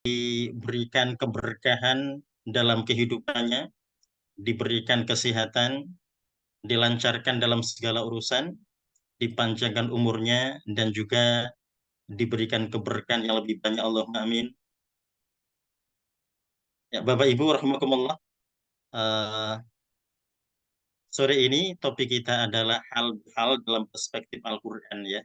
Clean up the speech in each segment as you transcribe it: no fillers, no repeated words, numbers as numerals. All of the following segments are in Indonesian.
diberikan keberkahan dalam kehidupannya, diberikan kesehatan, dilancarkan dalam segala urusan, dipanjangkan umurnya, dan juga diberikan keberkahan yang lebih banyak. Allahumma amin. Ya, Bapak Ibu rahimakumullah, eh, sore ini topik kita adalah hal-hal dalam perspektif Al-Quran ya.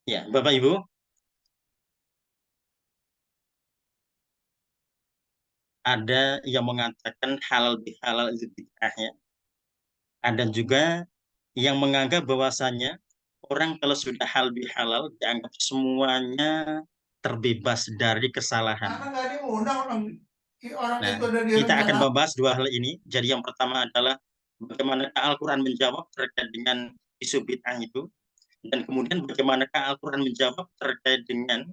Ya, Bapak Ibu, ada yang mengatakan halal bihalal itu bid'ah ya. Ada juga yang menganggap bahwasanya orang kalau sudah halal bihalal dianggap semuanya terbebas dari kesalahan. Karena nggak diundang orang Nah, itu udah kita akan direncanakan. membahas dua hal ini. Jadi yang pertama adalah bagaimana Al-Quran menjawab terkait dengan isu bid'ah itu. Dan kemudian bagaimana Al-Quran menjawab terkait dengan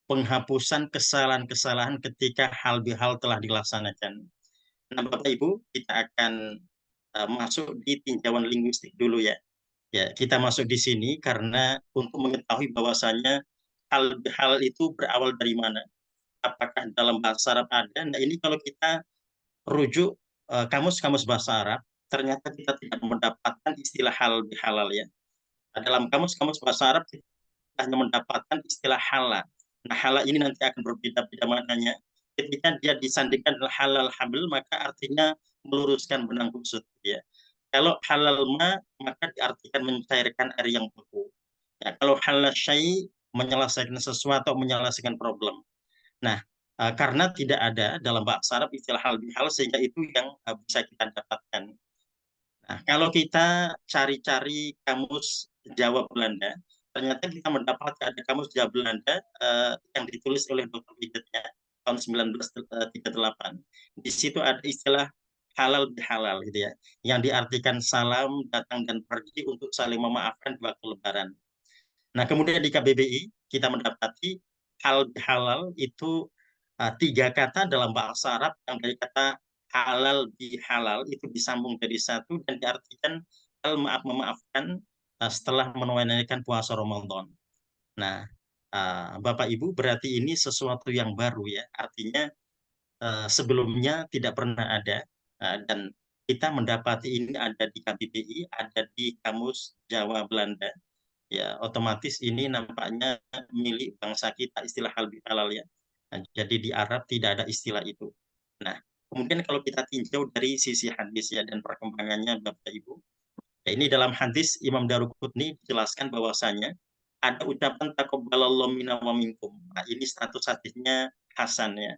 penghapusan kesalahan-kesalahan ketika hal bihal telah dilaksanakan. Nah, Bapak Ibu, kita akan masuk di tinjauan linguistik dulu ya. Ya, kita masuk di sini karena untuk mengetahui bahwasanya hal itu berawal dari mana. Apakah dalam bahasa Arab ada? Nah, ini kalau kita rujuk kamus-kamus bahasa Arab, ternyata kita tidak mendapatkan istilah hal bihalal ya. Nah, dalam kamus-kamus bahasa Arab kita hanya mendapatkan istilah halal. Nah, halal ini nanti akan berbeda-beda maknanya. Ketika dia disandingkan dengan halal hamil, maka artinya meluruskan benang kusut ya. Kalau halal maka diartikan mencairkan air yang beku. Ya, kalau halal syai menyelesaikan sesuatu, menyelesaikan problem. Nah, karena tidak ada dalam bahasa Arab istilah hal bihal sehingga itu yang bisa kita dapatkan. Nah, kalau kita cari-cari kamus Jawa Belanda, ternyata kita mendapatkan ada kamus Jawa Belanda yang ditulis oleh Dr. Widetnya tahun 1938. Di situ ada istilah halal bihalal gitu ya, yang diartikan salam datang dan pergi untuk saling memaafkan di waktu lebaran. Nah, kemudian di KBBI kita mendapati hal bihalal itu tiga kata dalam bahasa Arab yang dari kata halal bihalal itu disambung jadi satu dan diartikan hal maaf memaafkan setelah menunaikan puasa Ramadan. Nah, Bapak Ibu berarti ini sesuatu yang baru ya. Artinya sebelumnya tidak pernah ada dan kita mendapati ini ada di KBBI, ada di Kamus Jawa Belanda. Ya, otomatis ini nampaknya milik bangsa kita istilah hal bihalal ya. Nah, jadi di Arab tidak ada istilah itu. Nah, kemudian kalau kita tinjau dari sisi hadis ya dan perkembangannya Bapak Ibu, ya ini dalam hadis Imam Daruqutni dijelaskan bahwasanya ada ucapan taqabbalallahu minna wa minkum. Nah, ini status hadisnya hasan ya.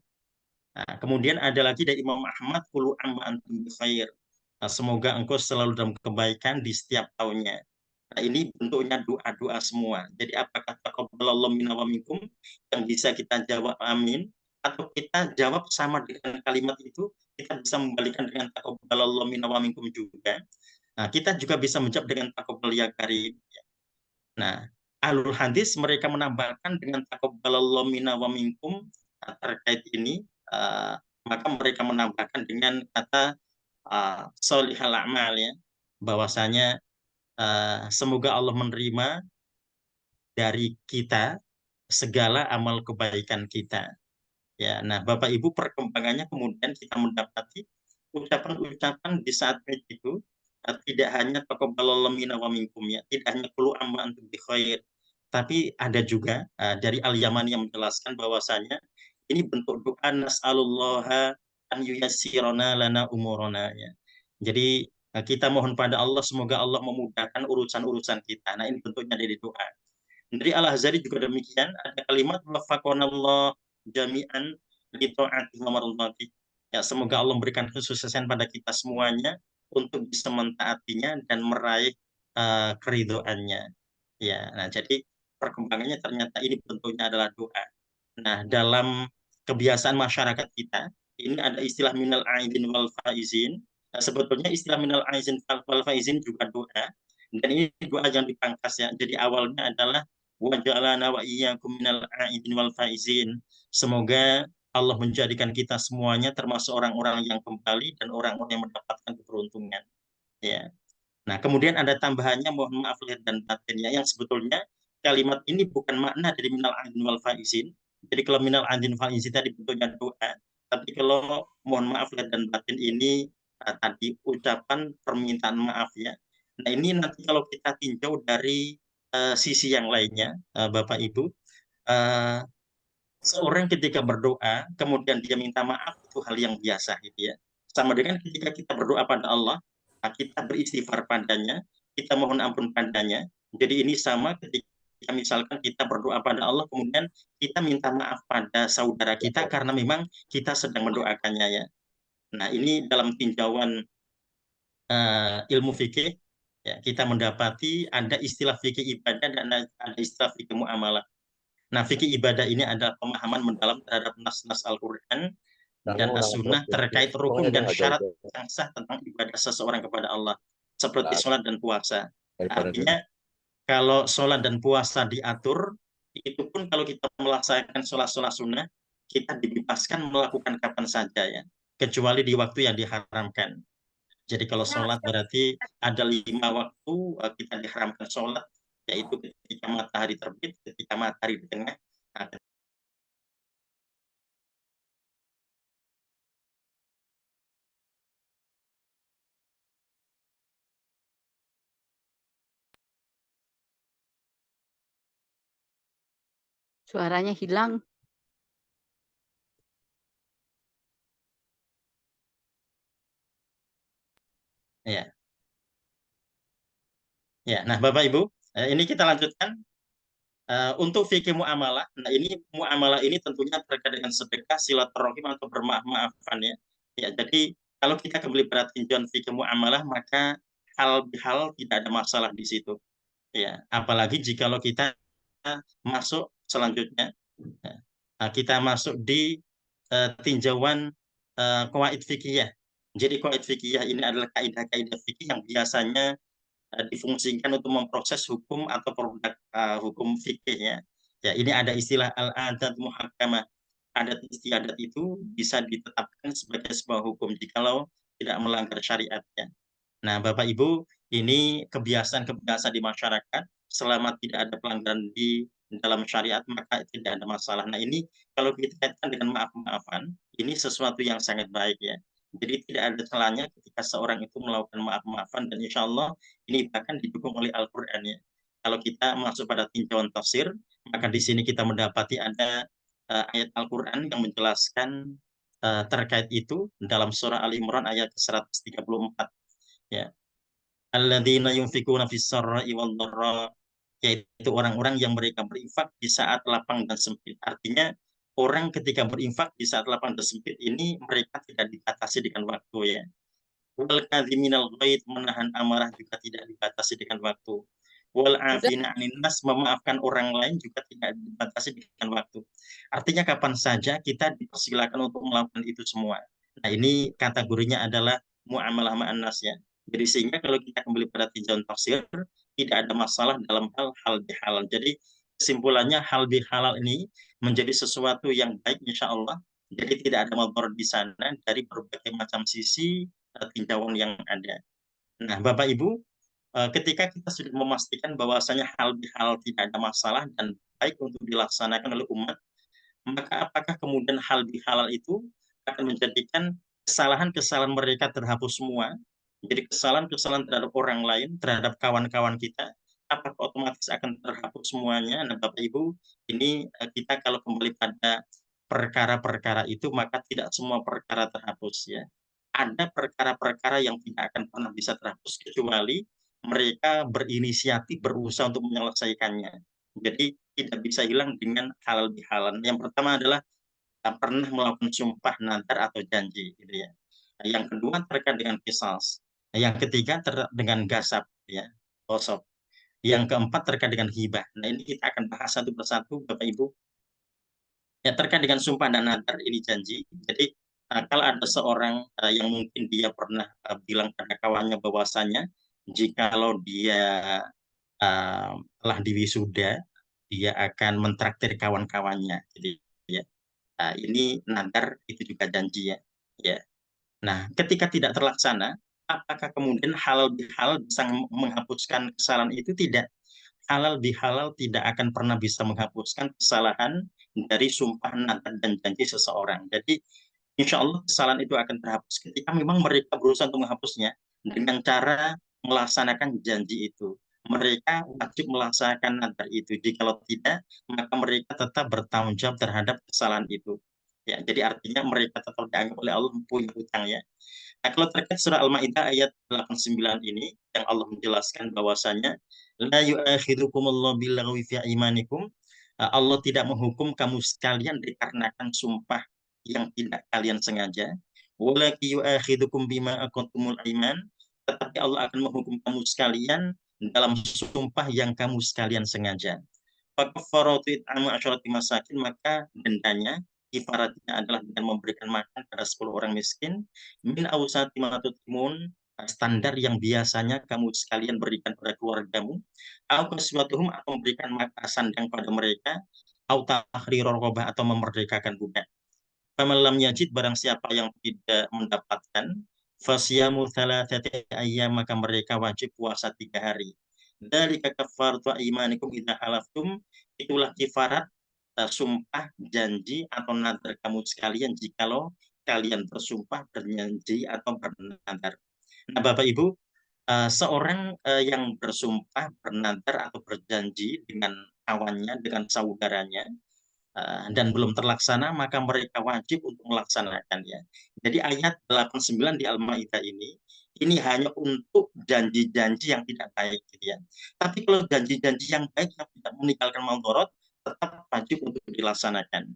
Nah, kemudian ada lagi dari Imam Ahmad, qulu amma antum bi khair. Nah, semoga engkau selalu dalam kebaikan di setiap tahunnya. Nah, ini bentuknya doa-doa semua. Jadi apakah taqabbalallahu minna wa minkum yang bisa kita jawab amin atau kita jawab sama dengan kalimat itu, kita bisa membalikan dengan taqabbalallahu minna wa minkum juga. Nah, kita juga bisa menjawab dengan taqabbal ya karim. Nah, ahlul hadis mereka menambahkan dengan taqabbalallahu minna wa minkum terkait ini, maka mereka menambahkan dengan kata solihal a'mal ya, bahwasanya semoga Allah menerima dari kita segala amal kebaikan kita. Ya, nah Bapak Ibu perkembangannya kemudian kita mendapati ucapan-ucapan di saat itu tidak hanya taqabbalallahu minna wa minkum ya, tidak hanya qulu amma antum bi khair, tapi ada juga dari Al-Yamani yang menjelaskan bahwasanya ini bentuk doa nas'alullaha an yuyassirana lana umurana ya. Jadi kita mohon pada Allah semoga Allah memudahkan urusan-urusan kita. Nah, ini bentuknya dari doa. Dari Al-Azhari juga demikian, ada kalimat wafaqanallah jami'an li ta'ati wa mardhati. Ya, semoga Allah memberikan kesuksesan pada kita semuanya untuk bisa mentaatinya dan meraih keridhoannya. Ya, nah jadi perkembangannya ternyata ini bentuknya adalah doa. Nah, dalam kebiasaan masyarakat kita, ini ada istilah minal aidin wal faizin. Nah, sebetulnya istilah minal aidin wal faizin juga doa. Dan ini doa yang dipangkas ya. Jadi awalnya adalah wa ja'alana wa iyyakum minal a'idin wal faizin. Semoga Allah menjadikan kita semuanya termasuk orang-orang yang kembali dan orang-orang yang mendapatkan keberuntungan. Ya. Nah, kemudian ada tambahannya, mohon maaf lahir dan batinnya, yang sebetulnya kalimat ini bukan makna dari minal aidin wal faizin. Jadi kalau minal aidin wal faizin tadi bentuknya doa, tapi kalau mohon maaf lahir dan batin ini tadi ucapan permintaan maaf ya. Nah, ini nanti kalau kita tinjau dari sisi yang lainnya, Bapak Ibu, uh, seorang ketika berdoa kemudian dia minta maaf itu hal yang biasa gitu ya. Sama dengan ketika kita berdoa pada Allah, kita beristighfar padanya, kita mohon ampun padanya. Jadi ini sama ketika misalkan kita berdoa pada Allah kemudian kita minta maaf pada saudara kita karena memang kita sedang mendoakannya ya. Nah, ini dalam tinjauan ilmu fikih ya, kita mendapati ada istilah fikih ibadah dan ada istilah fikih muamalah. Nah, fikih ibadah ini adalah pemahaman mendalam terhadap nas-nas Al-Quran dan As-Sunnah terkait rukun dan syarat yang sah tentang ibadah seseorang kepada Allah, seperti sholat dan puasa. Artinya, kalau sholat dan puasa diatur, itu pun kalau kita melaksanakan sholat-sholat sunnah, kita dibebaskan melakukan kapan saja ya, kecuali di waktu yang diharamkan. Jadi kalau sholat berarti ada 5 waktu kita diharamkan sholat, yaitu ketika matahari terbit, ketika matahari di tengah. Nah, Suaranya hilang. ya. Ya, nah Bapak Ibu, ini kita lanjutkan. Untuk fikih muamalah, nah ini muamalah ini tentunya terkait dengan sedekah, silaturahim atau bermaaf-maafan ya. Ya, jadi kalau kita kembali pada tinjauan fikih muamalah, maka hal tidak ada masalah di situ. Ya, apalagi jikalau kita masuk selanjutnya, ya, kita masuk di tinjauan qawaid fikih. Jadi qawaid fikih ini adalah kaidah-kaidah fikih yang biasanya difungsikan untuk memproses hukum atau produk hukum fikih ya. Ya, ini ada istilah al-adat muhakkamah. Adat istiadat itu bisa ditetapkan sebagai sebuah hukum jikalau tidak melanggar syariatnya. Nah, Bapak Ibu, ini kebiasaan-kebiasaan di masyarakat selama tidak ada pelanggaran di dalam syariat maka tidak ada masalah. Nah, ini kalau kita kaitkan dengan maaf-maafan, ini sesuatu yang sangat baik ya. Jadi tidak ada salahnya ketika seorang itu melakukan maaf-maafan dan insya Allah ini bahkan didukung oleh Al-Quran ya. Kalau kita masuk pada tinjauan tafsir, maka di sini kita mendapati ada ayat Al-Quran yang menjelaskan terkait itu dalam surah Al-Imran ayat 134 ya. Alladzina yunfikuna fis-sarra'i wad-dharra, yaitu orang-orang yang mereka berinfak di saat lapang dan sempit. Artinya orang ketika berinfak di saat lapang dan sempit ini mereka tidak dibatasi dengan waktu ya. Wal kadhiminal ghaid, menahan amarah juga tidak dibatasi dengan waktu. Wal afina 'anin nas, memaafkan orang lain juga tidak dibatasi dengan waktu. Artinya kapan saja kita dipersilakan untuk melakukan itu semua. Nah, ini kategorinya adalah muamalah ma'an nas ya. Jadi sehingga kalau kita kembali pada tinjauan tafsir, tidak ada masalah dalam hal bihalal. Jadi kesimpulannya hal bihalal ini menjadi sesuatu yang baik insya Allah. Jadi tidak ada mabar di sana dari berbagai macam sisi tinjauan yang ada. Nah, Bapak Ibu, ketika kita sudah memastikan bahwasanya hal bihalal tidak ada masalah dan baik untuk dilaksanakan oleh umat, maka apakah kemudian hal bihalal itu akan menjadikan kesalahan-kesalahan mereka terhapus semua? Jadi kesalahan-kesalahan terhadap orang lain, terhadap kawan-kawan kita, apakah otomatis akan terhapus semuanya? Nah, Bapak Ibu, ini kita kalau kembali pada perkara-perkara itu, maka tidak semua perkara terhapus ya. Ada perkara-perkara yang tidak akan pernah bisa terhapus kecuali mereka berinisiatif berusaha untuk menyelesaikannya. Jadi tidak bisa hilang dengan halal bihalal. Yang pertama adalah pernah melakukan sumpah nadar atau janji gitu ya. Yang kedua terkait dengan qisas. Yang ketiga dengan gasab ya, gosok. Yang keempat terkait dengan hibah. Nah, ini kita akan bahas satu persatu Bapak Ibu. Ya, terkait dengan sumpah dan nadar ini janji. Jadi kalau ada seorang yang mungkin dia pernah bilang pada kawannya bahwasanya jikalau dia telah diwisuda dia akan mentraktir kawan-kawannya. Jadi ya, ini nadar, itu juga janji ya. Ya. Nah, ketika tidak terlaksana, apakah kemudian halal bihalal bisa menghapuskan kesalahan itu? Tidak. Halal bihalal tidak akan pernah bisa menghapuskan kesalahan dari sumpah, nadar, dan janji seseorang. Jadi, insya Allah kesalahan itu akan terhapus ketika memang mereka berusaha untuk menghapusnya dengan cara melaksanakan janji itu. Mereka wajib melaksanakan nadar itu. Jikalau tidak, maka mereka tetap bertanggung jawab terhadap kesalahan itu. Ya, jadi artinya mereka tetap dianggap oleh Allah punya hutang ya. Nah, kalau terkait surah Al-Maidah ayat 89 ini yang Allah menjelaskan bahwasanya la yu'akhidukumullahu billaghwi fi imanikum, Allah tidak menghukum kamu sekalian dikarenakan sumpah yang tidak kalian sengaja. Walaki yu'akhidukum bima aqadtumul iman, tetapi Allah akan menghukum kamu sekalian dalam sumpah yang kamu sekalian sengaja. Fakaffaratu it'amu asyarati masakin, maka dendanya kifaratnya adalah dengan memberikan makan pada 10 orang miskin min awsati ma tut'imun, standar yang biasanya kamu sekalian berikan pada keluargamu, au kaswatuhum, atau memberikan makan sandang pada mereka, au tahriru raqabah, atau memerdekakan budak. Faman lam yajid, barang siapa yang tidak mendapatkan, fasyamu thalathati ayyam, maka mereka wajib puasa 3 hari. Dzalika kaffaratu aymanikum idza halaftum, itulah kifarat sumpah, janji, atau nadar kamu sekalian jikalau kalian bersumpah, berjanji, atau bernadar. Nah, Bapak Ibu, seorang yang bersumpah, bernadar, atau berjanji dengan kawannya, dengan saudaranya, dan belum terlaksana, maka mereka wajib untuk melaksanakannya. Jadi ayat 89 di Al-Maidah ini hanya untuk janji-janji yang tidak baik, gitu ya. Tapi kalau janji-janji yang baik yang tidak meninggalkan maldorot, tetap wajib untuk dilaksanakan.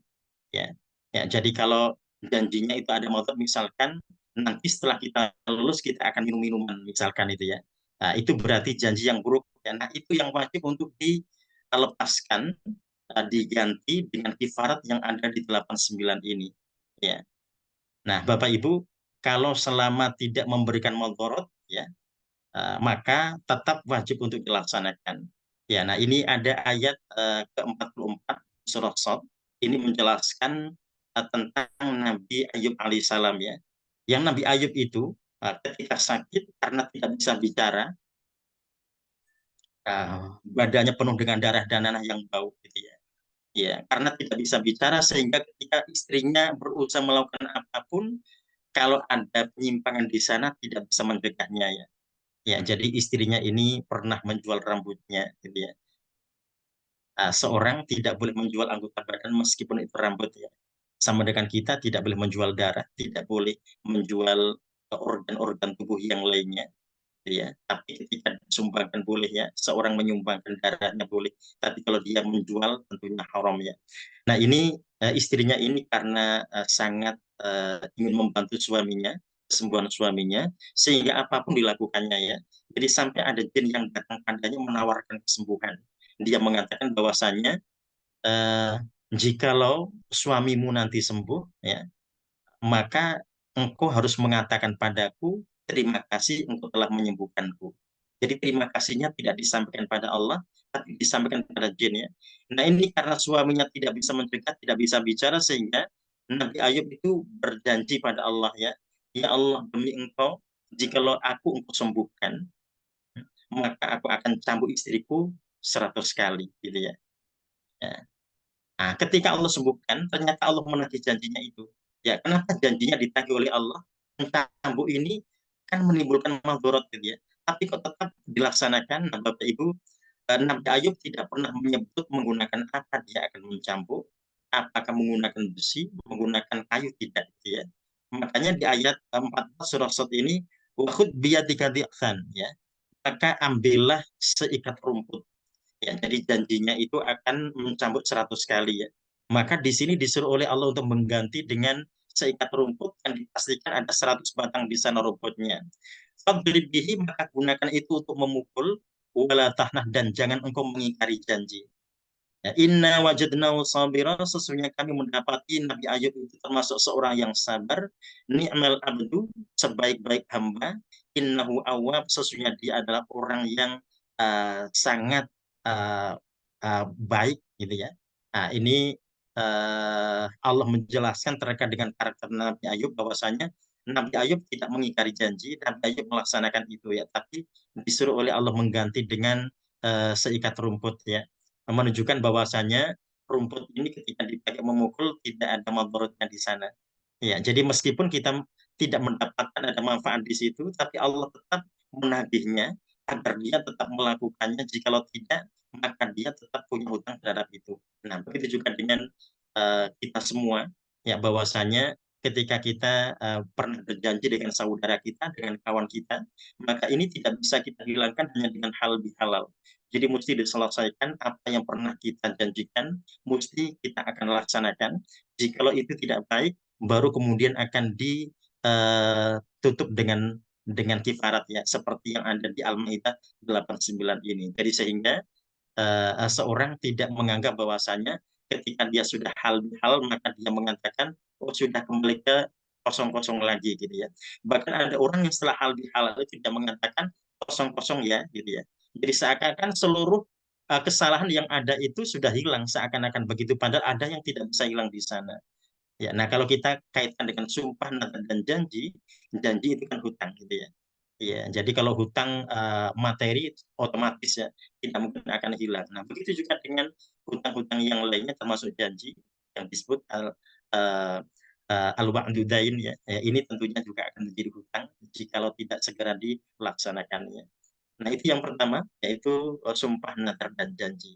Ya, ya. Jadi kalau janjinya itu ada maldorot, misalkan nanti setelah kita lulus kita akan minum minuman, misalkan itu ya. Nah, itu berarti janji yang buruk. Ya. Nah, itu yang wajib untuk dilepaskan, diganti dengan kifarat yang ada di 89 ini. Ya. Nah, Bapak Ibu, kalau selama tidak memberikan maldorot, ya, maka tetap wajib untuk dilaksanakan. Ya, nah ini ada ayat ke-44 surah Shad. Ini menjelaskan tentang Nabi Ayub alaihissalam ya. Yang Nabi Ayub itu ketika sakit karena tidak bisa bicara, badannya penuh dengan darah dan nanah yang bau, gitu ya. Ya, karena tidak bisa bicara sehingga ketika istrinya berusaha melakukan apapun, kalau ada penyimpangan di sana tidak bisa mencegahnya ya. Ya, jadi istrinya ini pernah menjual rambutnya, gitu ya. Seorang tidak boleh menjual anggota badan meskipun itu rambut ya. Sama dengan kita tidak boleh menjual darah, tidak boleh menjual organ-organ tubuh yang lainnya, ya. Tapi ketika disumbangkan boleh ya, seorang menyumbangkan darahnya boleh. Tapi kalau dia menjual tentunya haram ya. Nah ini istrinya ini karena sangat ingin membantu suaminya, kesembuhan suaminya, sehingga apapun dilakukannya ya. Jadi sampai ada jin yang datang padanya menawarkan kesembuhan. Dia mengatakan bahwasanya jikalau suamimu nanti sembuh ya, maka engkau harus mengatakan padaku, terima kasih engkau telah menyembuhkanku. Jadi terima kasihnya tidak disampaikan pada Allah, tapi disampaikan pada jin ya. Nah ini karena suaminya tidak bisa mencegah, tidak bisa bicara, sehingga Nabi Ayub itu berjanji pada Allah ya, ya Allah demi engkau, jikalau aku engkau sembuhkan, maka aku akan cambuk istriku 100 kali, gitu ya. Ya. Nah, ketika Allah sembuhkan, ternyata Allah menagih janjinya itu. Ya, kenapa janjinya ditagih oleh Allah? Cambuk ini kan menimbulkan madorot gitu ya. Tapi kok tetap dilaksanakan. Nah, Bapak Ibu, Nabi Ayub tidak pernah menyebut menggunakan apa dia akan mencambuk, apakah menggunakan besi, menggunakan kayu, tidak gitu ya. Makanya di ayat 14 surah Shad ini, wahud biyadika di'fan ya. Maka ambillah seikat rumput. Ya, jadi janjinya itu akan mencambuk 100 kali ya. Maka di sini disuruh oleh Allah untuk mengganti dengan seikat rumput yang dipastikan ada 100 batang di sana rumputnya. Fadrib bihi, maka gunakan itu untuk memukul, wala tahnah, dan jangan engkau mengingkari janji. Ya, inna wajadnahu sabira, sesungguhnya kami mendapati Nabi Ayub itu termasuk seorang yang sabar, ni'mal abdu, sebaik-baik hamba, innahu awwab, sesungguhnya dia adalah orang yang sangat baik gitu ya. Nah, ini Allah menjelaskan terkait dengan karakter Nabi Ayub bahwasanya Nabi Ayub tidak mengingkari janji, Nabi Ayub melaksanakan itu ya, tapi disuruh oleh Allah mengganti dengan seikat rumput ya, menunjukkan bahwasanya rumput ini ketika dipakai memukul tidak ada madharatnya di sana. Ya, jadi meskipun kita tidak mendapatkan ada manfaat di situ, tapi Allah tetap menagihnya agar dia tetap melakukannya. Jikalau tidak, maka dia tetap punya hutang terhadap itu. Nah, begitu juga dengan kita semua, ya bahwasanya ketika kita pernah berjanji dengan saudara kita, dengan kawan kita, maka ini tidak bisa kita hilangkan hanya dengan hal bihalal. Jadi mesti diselesaikan apa yang pernah kita janjikan, mesti kita akan laksanakan. Jikalau itu tidak baik, baru kemudian akan ditutup dengan kifarat ya, seperti yang ada di Al-Maidah 89 ini. Jadi sehingga seorang tidak menganggap bahwasanya ketika dia sudah hal maka dia mengatakan oh sudah kembali ke kosong-kosong lagi gitu ya. Bahkan ada orang yang setelah hal itu tidak mengatakan kosong-kosong ya gitu ya. Jadi seakan-akan seluruh kesalahan yang ada itu sudah hilang seakan-akan begitu, padahal ada yang tidak bisa hilang di sana. Ya, nah kalau kita kaitkan dengan sumpah, nazar dan janji, janji itu kan hutang gitu ya. Iya, jadi kalau hutang materi otomatis ya tidak mungkin akan hilang. Nah, begitu juga dengan hutang-hutang yang lainnya termasuk janji yang disebut al-wa'du dain ya. Ya. Ini tentunya juga akan menjadi hutang jikalau tidak segera dilaksanakannya. Nah, itu yang pertama yaitu sumpah, nazar dan janji.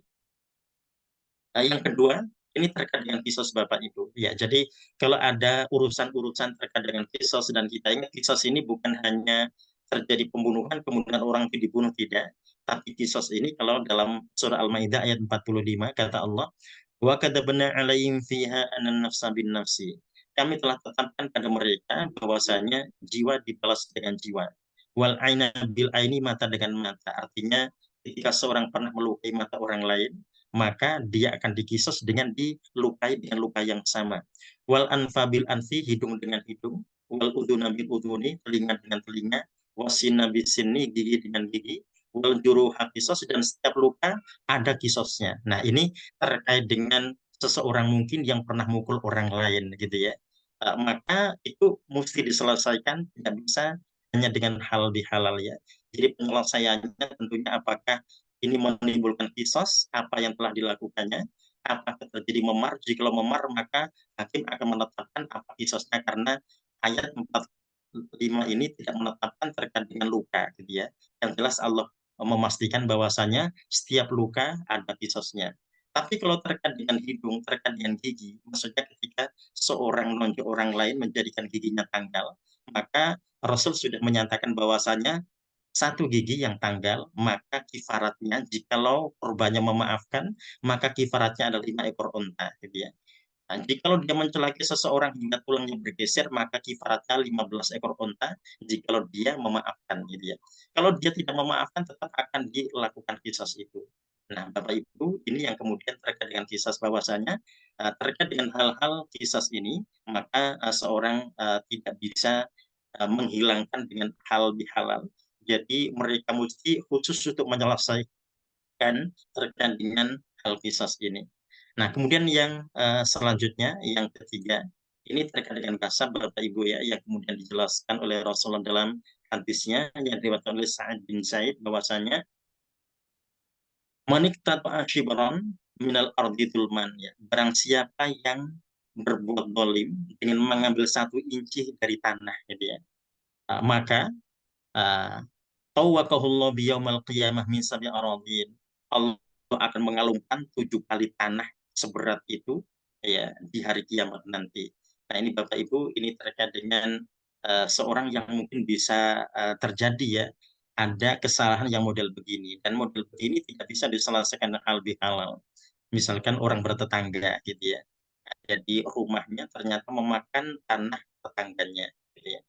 Nah, yang kedua, ini terkait dengan kisos Bapak Ibu. Ya, jadi kalau ada urusan-urusan terkait dengan kisos, dan kita ingat kisos ini bukan hanya terjadi pembunuhan kemudian orang itu dibunuh, tidak. Tapi kisos ini kalau dalam surah Al-Maidah ayat 45 kata Allah, wa katabna alaihim fiha anan nafsa bin nafsi. Kami telah tetapkan pada mereka bahwasanya jiwa dibalas dengan jiwa. Wal aina bil aini, mata dengan mata. Artinya ketika seorang pernah melukai mata orang lain, maka dia akan dikisos dengan dilukai dengan luka yang sama. Wal anfa bil anfi, hidung dengan hidung. Wal udhuna bil udhuni, telinga dengan telinga. Wasina bil sini, gigi dengan gigi. Wal juruha kisos, dan setiap luka ada kisosnya. Nah, ini terkait dengan seseorang mungkin yang pernah mukul orang lain gitu ya. Maka itu mesti diselesaikan, tidak bisa hanya dengan hal bihalal ya. Jadi penyelesaiannya tentunya apakah ini menimbulkan kisos, apa yang telah dilakukannya, apakah terjadi memar. Jika memar, maka hakim akan menetapkan apa kisosnya, karena ayat 45 ini tidak menetapkan terkait dengan luka gitu ya. Yang jelas Allah memastikan bahwasanya setiap luka ada kisosnya. Tapi kalau terkait dengan hidung, terkait dengan gigi, maksudnya ketika seorang menonjol orang lain menjadikan giginya tanggal, maka Rasul sudah menyatakan bahwasanya satu gigi yang tanggal, maka kifaratnya, jikalau korbannya memaafkan, maka kifaratnya adalah 5 ekor unta, gitu ya. Nah, jikalau dia mencelaki seseorang hingga tulangnya bergeser, maka kifaratnya 15 ekor unta, jikalau dia memaafkan, gitu ya. Kalau dia tidak memaafkan, tetap akan dilakukan kisas itu. Nah, Bapak Ibu, ini yang kemudian terkait dengan kisas, bahwasanya terkait dengan hal-hal kisas ini, maka seorang tidak bisa menghilangkan dengan hal bihalal. Jadi mereka mesti khusus untuk menyelesaikan terkait dengan hal kisas ini. Nah, kemudian yang selanjutnya, yang ketiga, ini terkait dengan kasab Bapak Ibu ya, yang kemudian dijelaskan oleh Rasulullah dalam hadisnya yang diriwayatkan oleh Sa'ad bin Zaid, bahwasanya manik tata shibran minal ardi dulman ya. Barang siapa yang berbuat dolim dengan mengambil 1 inci dari tanah gitu ya. Maka tawakahullah biyaumal qiyamah min sabi aradin. Allah akan mengalungkan 7 kali tanah seberat itu ya di hari kiamat nanti. Nah, ini Bapak Ibu, ini terkait dengan seorang yang mungkin bisa terjadi ya, ada kesalahan yang model begini, dan model begini tidak bisa diselesaikan dengan hal bihalal. Misalkan orang bertetangga gitu ya. Jadi rumahnya ternyata memakan tanah tetangganya gitu ya.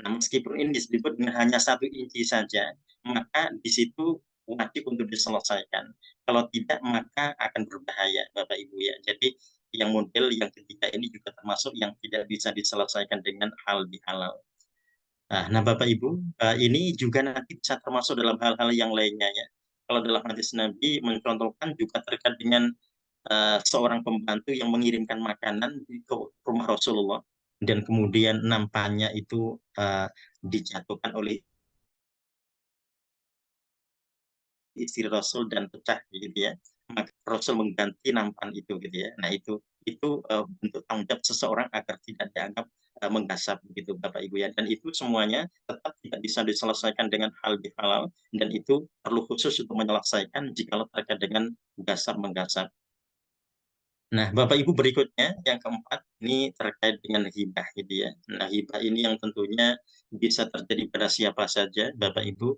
Nah, meskipun ini disebut dengan hanya 1 inci saja, maka di situ wajib untuk diselesaikan. Kalau tidak, maka akan berbahaya, Bapak Ibu ya. Jadi yang model yang ketiga ini juga termasuk yang tidak bisa diselesaikan dengan hal bihalal. Nah, Bapak Ibu, ini juga nanti bisa termasuk dalam hal-hal yang lainnya ya. kalau dalam hadis Nabi mencontohkan juga terkait dengan seorang pembantu yang mengirimkan makanan ke rumah Rasulullah dan kemudian nampannya itu dijatuhkan oleh istri Rasul dan pecah gitu ya. Maka Rasul mengganti nampan itu gitu ya. Nah itu bentuk tanggung jawab seseorang agar tidak dianggap menggasap begitu Bapak Ibu ya. Dan itu semuanya tetap tidak bisa diselesaikan dengan hal halal dan itu perlu khusus untuk menyelesaikan jika terkait dengan gasap menggasap. Nah, Bapak Ibu berikutnya yang keempat ini terkait dengan hibah gitu ya. Nah, hibah ini yang tentunya bisa terjadi pada siapa saja Bapak Ibu.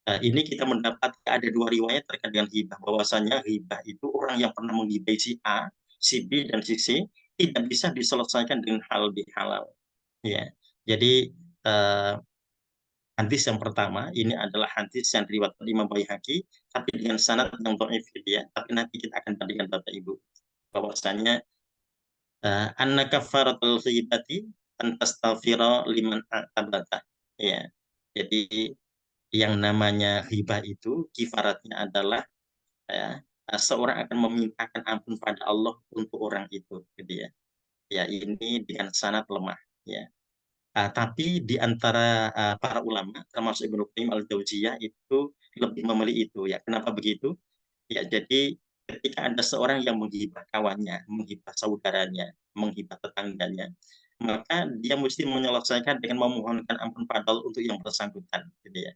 Ini kita mendapat ada dua riwayat terkait dengan hibah bahwasanya hibah itu orang yang pernah menghibai si A, si B dan si C tidak bisa diselesaikan dengan hal halal ya. Jadi hadis yang pertama ini adalah hadis yang diriwayatkan Imam Baihaqi tapi dengan sanad yang dhaif gitu ya. Tapi nanti kita akan bandingkan Bapak Ibu bahwasanya anna kafaratul ghibati an tastaghfira liman a'tabata. Ya. Jadi yang namanya ghibah itu kifaratnya adalah ya, seorang akan memintakan ampun pada Allah untuk orang itu gitu ya. Ya ini dengan sanad lemah ya. Tapi di antara para ulama termasuk Ibnu Qayyim al-Jauziyah itu lebih memilih itu ya. Kenapa begitu? Ya, jadi ketika ada seorang yang menghibah kawannya, menghibah saudaranya, menghibah tetangganya, maka dia mesti menyelesaikan dengan memohonkan ampun pada Allah untuk yang bersangkutan, gitu ya.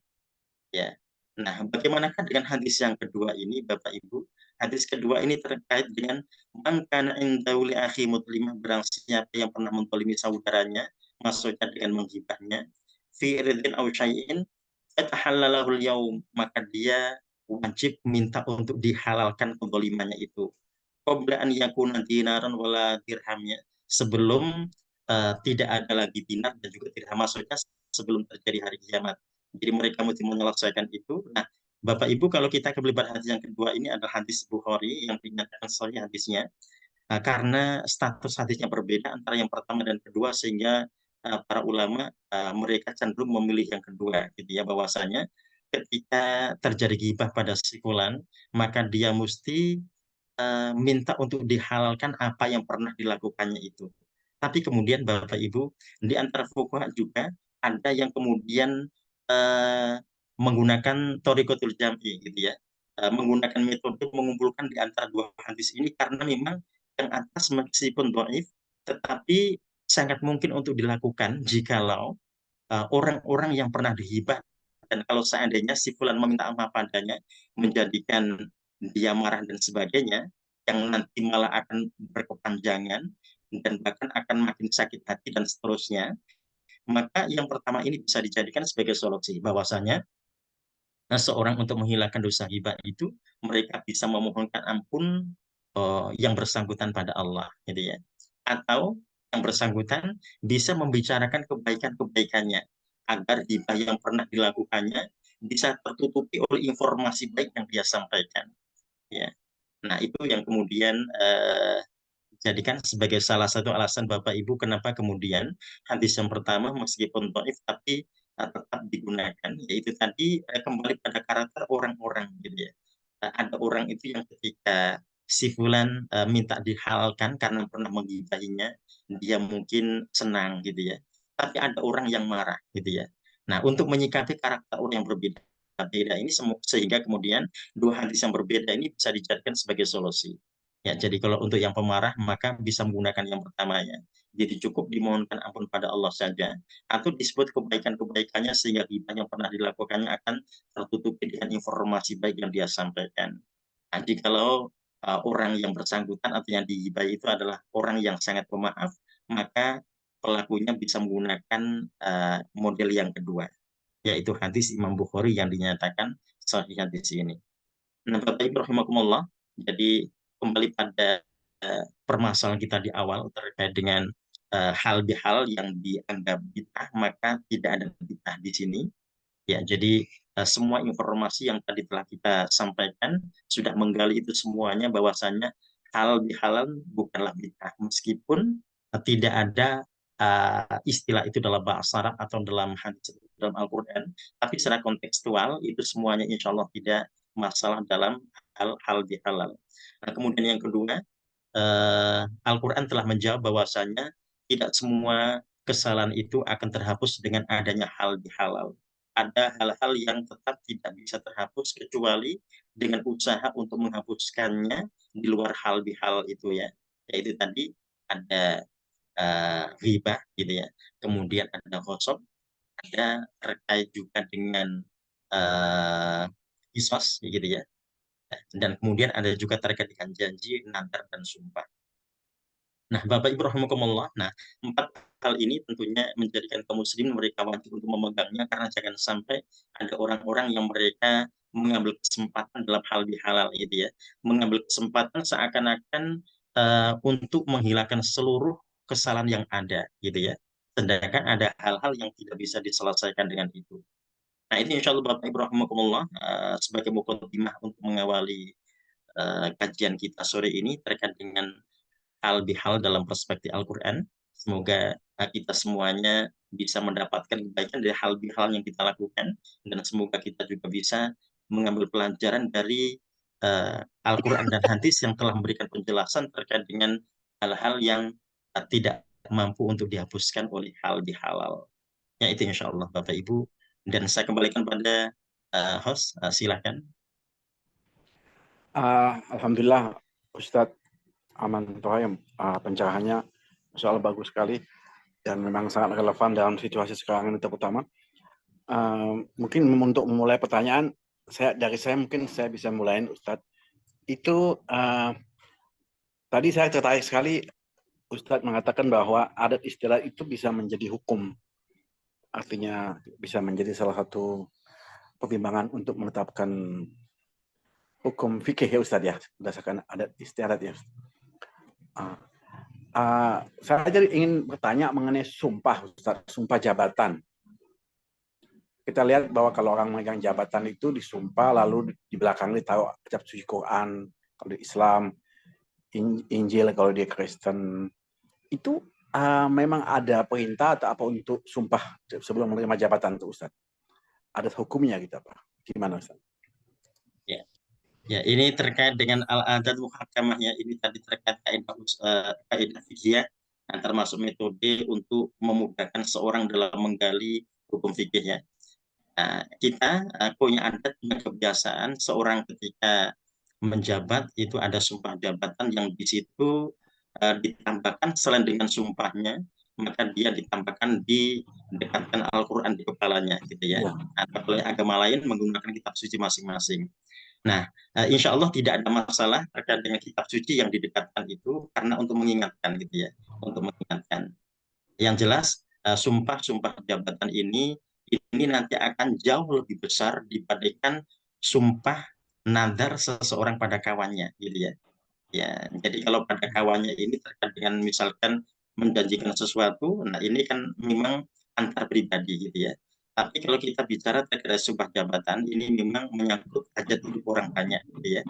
Ya. Nah, bagaimanakah dengan hadis yang kedua ini, Bapak Ibu? Hadis kedua ini terkait dengan man kana indahu li akhi mudlimah, barang siapa yang pernah menzalimi saudaranya, maksudnya dengan menghibahnya, fi irdin aw syai'in fatahallalahul yaum, maka dia wajib minta untuk dihalalkan kezalimannya itu. Qabla an yakuna dinaran wala dirhamnya, sebelum tidak ada lagi dinar dan juga dirham, maksudnya sebelum terjadi hari kiamat. Jadi mereka mesti menyelesaikan itu. Nah, Bapak Ibu, kalau kita kembali pada hadis yang kedua ini adalah hadis Bukhari yang dinyatakan sahih hadisnya. Karena status hadisnya berbeda antara yang pertama dan kedua sehingga para ulama mereka cenderung memilih yang kedua gitu ya, bahwasanya ketika terjadi ghibah pada si fulan maka dia mesti minta untuk dihalalkan apa yang pernah dilakukannya itu. Tapi kemudian Bapak Ibu, di antara fuqaha juga ada yang kemudian menggunakan thoriqatul jam'i gitu ya. Menggunakan metode mengumpulkan di antara dua hadis ini karena memang yang atas meskipun dhaif tetapi sangat mungkin untuk dilakukan jikalau orang-orang yang pernah dihibah dan kalau seandainya si fulan meminta maaf padanya menjadikan dia marah dan sebagainya yang nanti malah akan berkepanjangan dan bahkan akan makin sakit hati dan seterusnya, maka yang pertama ini bisa dijadikan sebagai solusi bahwasanya seorang untuk menghilangkan dosa hibah itu mereka bisa memohonkan ampun yang bersangkutan pada Allah gitu ya, atau yang bersangkutan bisa membicarakan kebaikan-kebaikannya agar hibah yang pernah dilakukannya bisa tertutupi oleh informasi baik yang dia sampaikan ya. Nah itu yang kemudian jadikan sebagai salah satu alasan Bapak Ibu kenapa kemudian hadis yang pertama meskipun dhaif tapi tetap digunakan, yaitu tadi kembali pada karakter orang-orang gitu ya. Ada orang itu yang ketika si fulan minta dihalalkan karena pernah menggibahinya, dia mungkin senang gitu ya. Tapi ada orang yang marah gitu ya. Nah, untuk menyikapi karakter orang yang berbeda beda ini sehingga kemudian dua hadis yang berbeda ini bisa dijadikan sebagai solusi. Ya, jadi kalau untuk yang pemarah maka bisa menggunakan yang pertamanya. Jadi cukup dimohonkan ampun pada Allah saja atau disebut kebaikan-kebaikannya sehingga ghibah yang pernah dilakukannya akan tertutupi dengan informasi baik yang dia sampaikan. Nah, kalau orang yang bersangkutan atau yang digibahi itu adalah orang yang sangat pemaaf, maka pelakunya bisa menggunakan model yang kedua, yaitu hadis Imam Bukhari yang dinyatakan sahih hadis ini. Nah, Bapak Ibu rahimakumullah, jadi kembali pada permasalahan kita di awal terkait dengan hal bihal yang dianggap bid'ah, maka tidak ada bid'ah di sini. Ya, jadi semua informasi yang tadi telah kita sampaikan sudah menggali itu semuanya bahwasannya hal bihalan bukanlah bid'ah meskipun tidak ada istilah itu dalam bahasa Arab atau dalam hadis dalam Al-Quran, tapi secara kontekstual itu semuanya insya Allah tidak masalah dalam hal bihalal. Nah, kemudian yang kedua, Al-Quran telah menjawab bahwasanya tidak semua kesalahan itu akan terhapus dengan adanya hal bihalal. Ada hal-hal yang tetap tidak bisa terhapus kecuali dengan usaha untuk menghapuskannya di luar hal bihalal itu ya. Yaitu tadi ada ghibah gitu ya. Kemudian ada ghosab, ada terkait juga dengan qisas gitu ya. Dan kemudian ada juga terkait dengan janji, nadar, dan sumpah. Nah, Bapak Ibu rahimakumullah, nah 4 hal ini tentunya menjadikan kaum muslimin mereka wajib untuk memegangnya karena jangan sampai ada orang-orang yang mereka mengambil kesempatan dalam hal bihalal itu ya, mengambil kesempatan seakan-akan untuk menghilangkan seluruh kesalahan yang ada gitu ya. Sedangkan ada hal-hal yang tidak bisa diselesaikan dengan itu. Nah, ini insya Allah Bapak Ibu rahimakumullah sebagai mukadimah untuk mengawali kajian kita sore ini terkait dengan hal bihal dalam perspektif Al-Quran. Semoga kita semuanya bisa mendapatkan kebaikan dari hal bihal yang kita lakukan, dan semoga kita juga bisa mengambil pelajaran dari Al-Quran dan hadis yang telah memberikan penjelasan terkait dengan hal-hal yang tidak mampu untuk dihapuskan oleh hal bihalal. Ya, itu insya Allah Bapak Ibu. Dan saya kembalikan pada host, silakan. Alhamdulillah Ustadz Aman Toha yang pencerahannya soal bagus sekali dan memang sangat relevan dalam situasi sekarang ini terutama. Mungkin untuk memulai pertanyaan, saya mungkin saya bisa mulai Ustadz. Itu tadi saya tertarik sekali Ustadz mengatakan bahwa adat istiadat itu bisa menjadi hukum. Artinya bisa menjadi salah satu pertimbangan untuk menetapkan hukum fikih ya Ustadz ya, berdasarkan adat istiadat ya. Saya jadi ingin bertanya mengenai sumpah Ustadz, sumpah jabatan. Kita lihat bahwa kalau orang memegang jabatan itu disumpah, lalu di belakang ditaruh kitab suci Quran, kalau di Islam, Injil kalau dia Kristen. Itu memang ada perintah atau apa untuk sumpah sebelum menerima jabatan itu Ustadz? Ada hukumnya gitu apa? Gimana Ustadz? Ya, ini terkait dengan al-adat muhakamah ya. Ini tadi terkait kaidah fikih, termasuk metode untuk memudahkan seorang dalam menggali hukum fikih ya. Nah, kita punya adat, punya kebiasaan seorang ketika menjabat itu ada sumpah jabatan yang di situ ditambahkan selain dengan sumpahnya, maka dia ditambahkan didekatkan Al-Quran di kepalanya gitu ya. Atau oleh agama lain menggunakan kitab suci masing-masing. Nah, insya Allah tidak ada masalah terkait dengan kitab suci yang didekatkan itu karena untuk mengingatkan gitu ya, untuk mengingatkan. Yang jelas sumpah-sumpah jabatan ini nanti akan jauh lebih besar dibandingkan sumpah nadar seseorang pada kawannya gitu ya. Ya, jadi kalau pada kawannya ini terkait dengan misalkan menjanjikan sesuatu, nah ini kan memang antar pribadi gitu ya. Tapi kalau kita bicara terkait sebuah jabatan, ini memang menyangkut hajat hidup orang banyak gitu ya.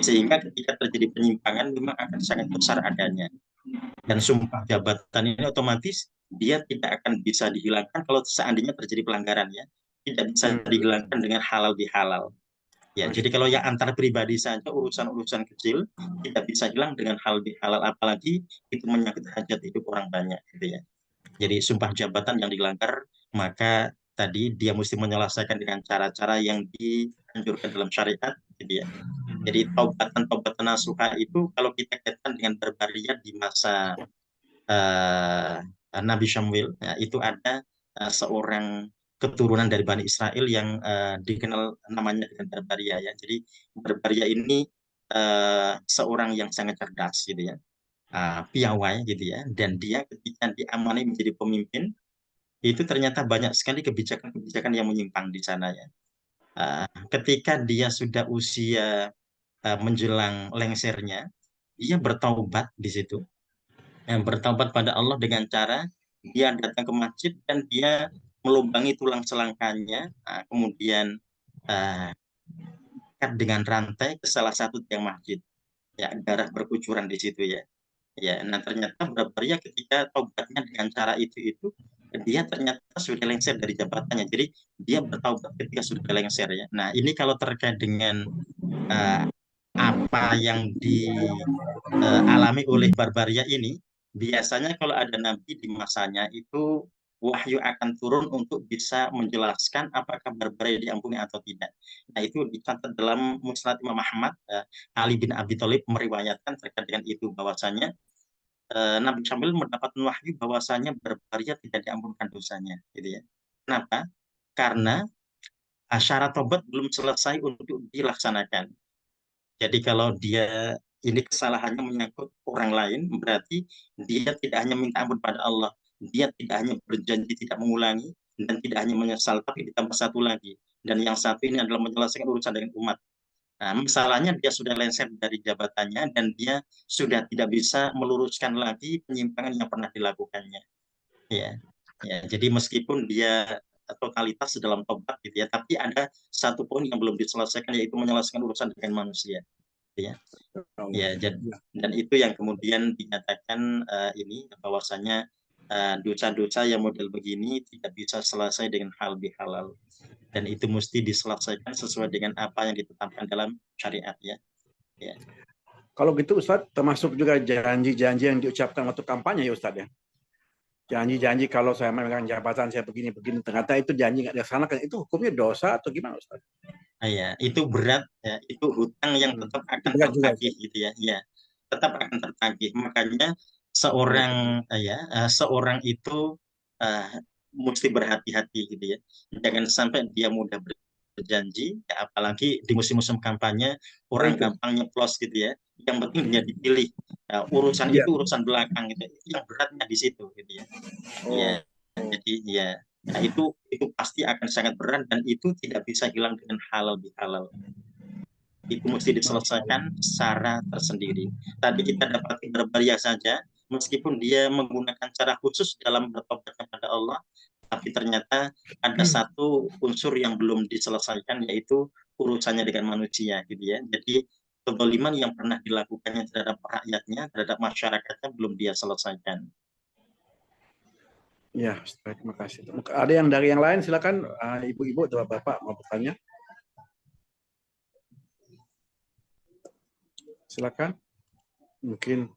Sehingga ketika terjadi penyimpangan memang akan sangat besar adanya. Dan sumpah jabatan ini otomatis dia tidak akan bisa dihilangkan kalau seandainya terjadi pelanggaran ya. Tidak bisa dihilangkan dengan halal bihalal. Ya, jadi kalau yang antar pribadi saja urusan-urusan kecil tidak bisa hilang dengan hal bihalal, apalagi itu menyangkut hajat hidup orang banyak gitu ya. Jadi sumpah jabatan yang dilanggar, maka tadi dia mesti menyelesaikan dengan cara-cara yang dianjurkan dalam syariat gitu ya. Jadi taubatan nasuha itu kalau kita kaitkan dengan berbaria di masa Nabi Syamwil, ya, itu ada seorang keturunan dari Bani Israel yang dikenal namanya dengan Barbaria ya. Jadi Barbaria ini seorang yang sangat cerdas gitu ya, piawai gitu ya, dan dia ketika diamani menjadi pemimpin itu ternyata banyak sekali kebijakan-kebijakan yang menyimpang di sana ya. Ketika dia sudah usia menjelang lengsernya, dia bertaubat di situ, bertaubat pada Allah dengan cara dia datang ke masjid dan dia melubangi tulang selangkannya, kemudian ikat dengan rantai ke salah satu tiang masjid. Ya, darah berkucuran di situ ya. Ya, nah ternyata Barbaria ketika taubatnya dengan cara itu dia ternyata sudah lengser dari jabatannya. Jadi dia bertaubat ketika sudah lengser ya. Nah, ini kalau terkait dengan apa yang dialami oleh Barbaria ini, biasanya kalau ada nabi di masanya itu wahyu akan turun untuk bisa menjelaskan apakah Barbaria diampuni atau tidak. Nah, itu dicatat dalam Musnad Imam Ahmad. Ali bin Abi Thalib meriwayatkan terkait dengan itu bahwasanya Nabi Syamil mendapat wahyu bahwasanya Barbaria tidak diampunkan dosanya, gitu ya. Kenapa? Karena syarat tobat belum selesai untuk dilaksanakan. Jadi kalau dia ini kesalahannya menyangkut orang lain, berarti dia tidak hanya minta ampun pada Allah, dia tidak hanya berjanji tidak mengulangi, dan tidak hanya menyesal, tapi ditambah satu lagi. Dan yang satu ini adalah menyelesaikan urusan dengan umat. Nah, masalahnya dia sudah lengser dari jabatannya dan dia sudah tidak bisa meluruskan lagi penyimpangan yang pernah dilakukannya. Ya, ya. Jadi meskipun dia totalitas dalam tobat gitu ya, tapi ada satu poin yang belum diselesaikan yaitu menyelesaikan urusan dengan manusia. Ya, ya. Dan itu yang kemudian dinyatakan ini bahwasanya dosa-dosa yang model begini tidak bisa selesai dengan hal bihalal. Dan itu mesti diselesaikan sesuai dengan apa yang ditetapkan dalam syariat ya. Ya. Kalau gitu Ustadz, termasuk juga janji-janji yang diucapkan waktu kampanye ya Ustadz ya? Janji-janji kalau saya memegang jabatan saya begini-begini, ternyata itu janji nggak dilaksanakan, itu hukumnya dosa atau gimana Ustadz? Ya, itu berat ya, itu hutang yang tetap akan tertagih gitu ya. Ya, tetap akan tertagih. Makanya seorang seorang itu mesti berhati-hati gitu ya. Jangan sampai dia mudah berjanji, ya, apalagi di musim-musim kampanye orang gampang nyeplos gitu ya. Yang penting dia dipilih. Urusan itu urusan belakang gitu. Yang beratnya di situ gitu ya. Ya, jadi ya. Nah, itu pasti akan sangat berat dan itu tidak bisa hilang dengan halal bihalal. Itu mesti diselesaikan secara tersendiri. Tadi kita dapat Barbaria saja, meskipun dia menggunakan cara khusus dalam bertobat kepada Allah, tapi ternyata ada satu unsur yang belum diselesaikan, yaitu urusannya dengan manusia, gitu ya. Jadi kezaliman yang pernah dilakukannya terhadap rakyatnya, terhadap masyarakatnya belum dia selesaikan. Ya, terima kasih. Ada yang dari yang lain, silakan ibu-ibu atau bapak mau bertanya. Silakan. Mungkin.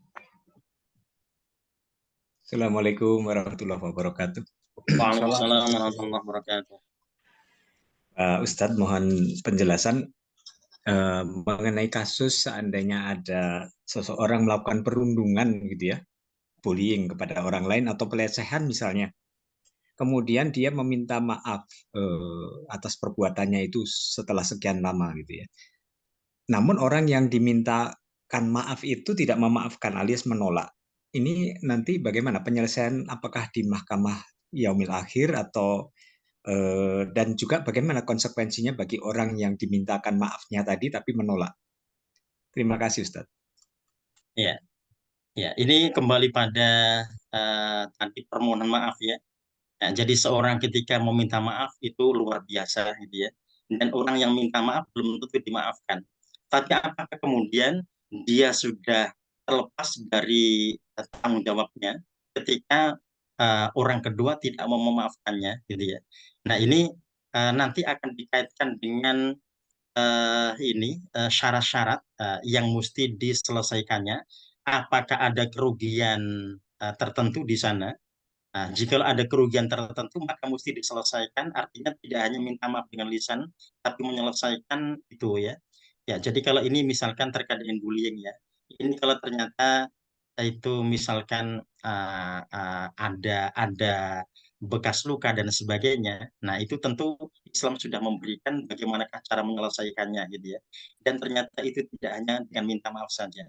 Assalamualaikum warahmatullahi wabarakatuh. Waalaikumsalam warahmatullahi wabarakatuh. Ustadz, mohon penjelasan mengenai kasus seandainya ada seseorang melakukan perundungan gitu ya, bullying kepada orang lain atau pelecehan misalnya. Kemudian dia meminta maaf atas perbuatannya itu setelah sekian lama gitu ya. Namun orang yang dimintakan maaf itu tidak memaafkan alias menolak. Ini nanti bagaimana penyelesaian, apakah di mahkamah yaumil akhir atau dan juga bagaimana konsekuensinya bagi orang yang dimintakan maafnya tadi tapi menolak. Terima kasih Ustadz. Ya, ya. Ini kembali pada tadi permohonan maaf ya. Nah, jadi seorang ketika meminta maaf itu luar biasa gitu ya. Dan orang yang minta maaf belum tentu dimaafkan. Tapi apakah kemudian dia sudah terlepas dari tanggung jawabnya ketika orang kedua tidak mau memaafkannya gitu ya. Nah, ini nanti akan dikaitkan dengan syarat-syarat yang mesti diselesaikannya. Apakah ada kerugian tertentu di sana? Nah, jika ada kerugian tertentu, maka mesti diselesaikan. Artinya tidak hanya minta maaf dengan lisan, tapi menyelesaikan itu ya. Ya, jadi kalau ini misalkan terkait dengan bullying ya, ini kalau ternyata itu misalkan ada bekas luka dan sebagainya, nah itu tentu Islam sudah memberikan bagaimana cara menyelesaikannya gitu ya. Dan ternyata itu tidak hanya dengan minta maaf saja.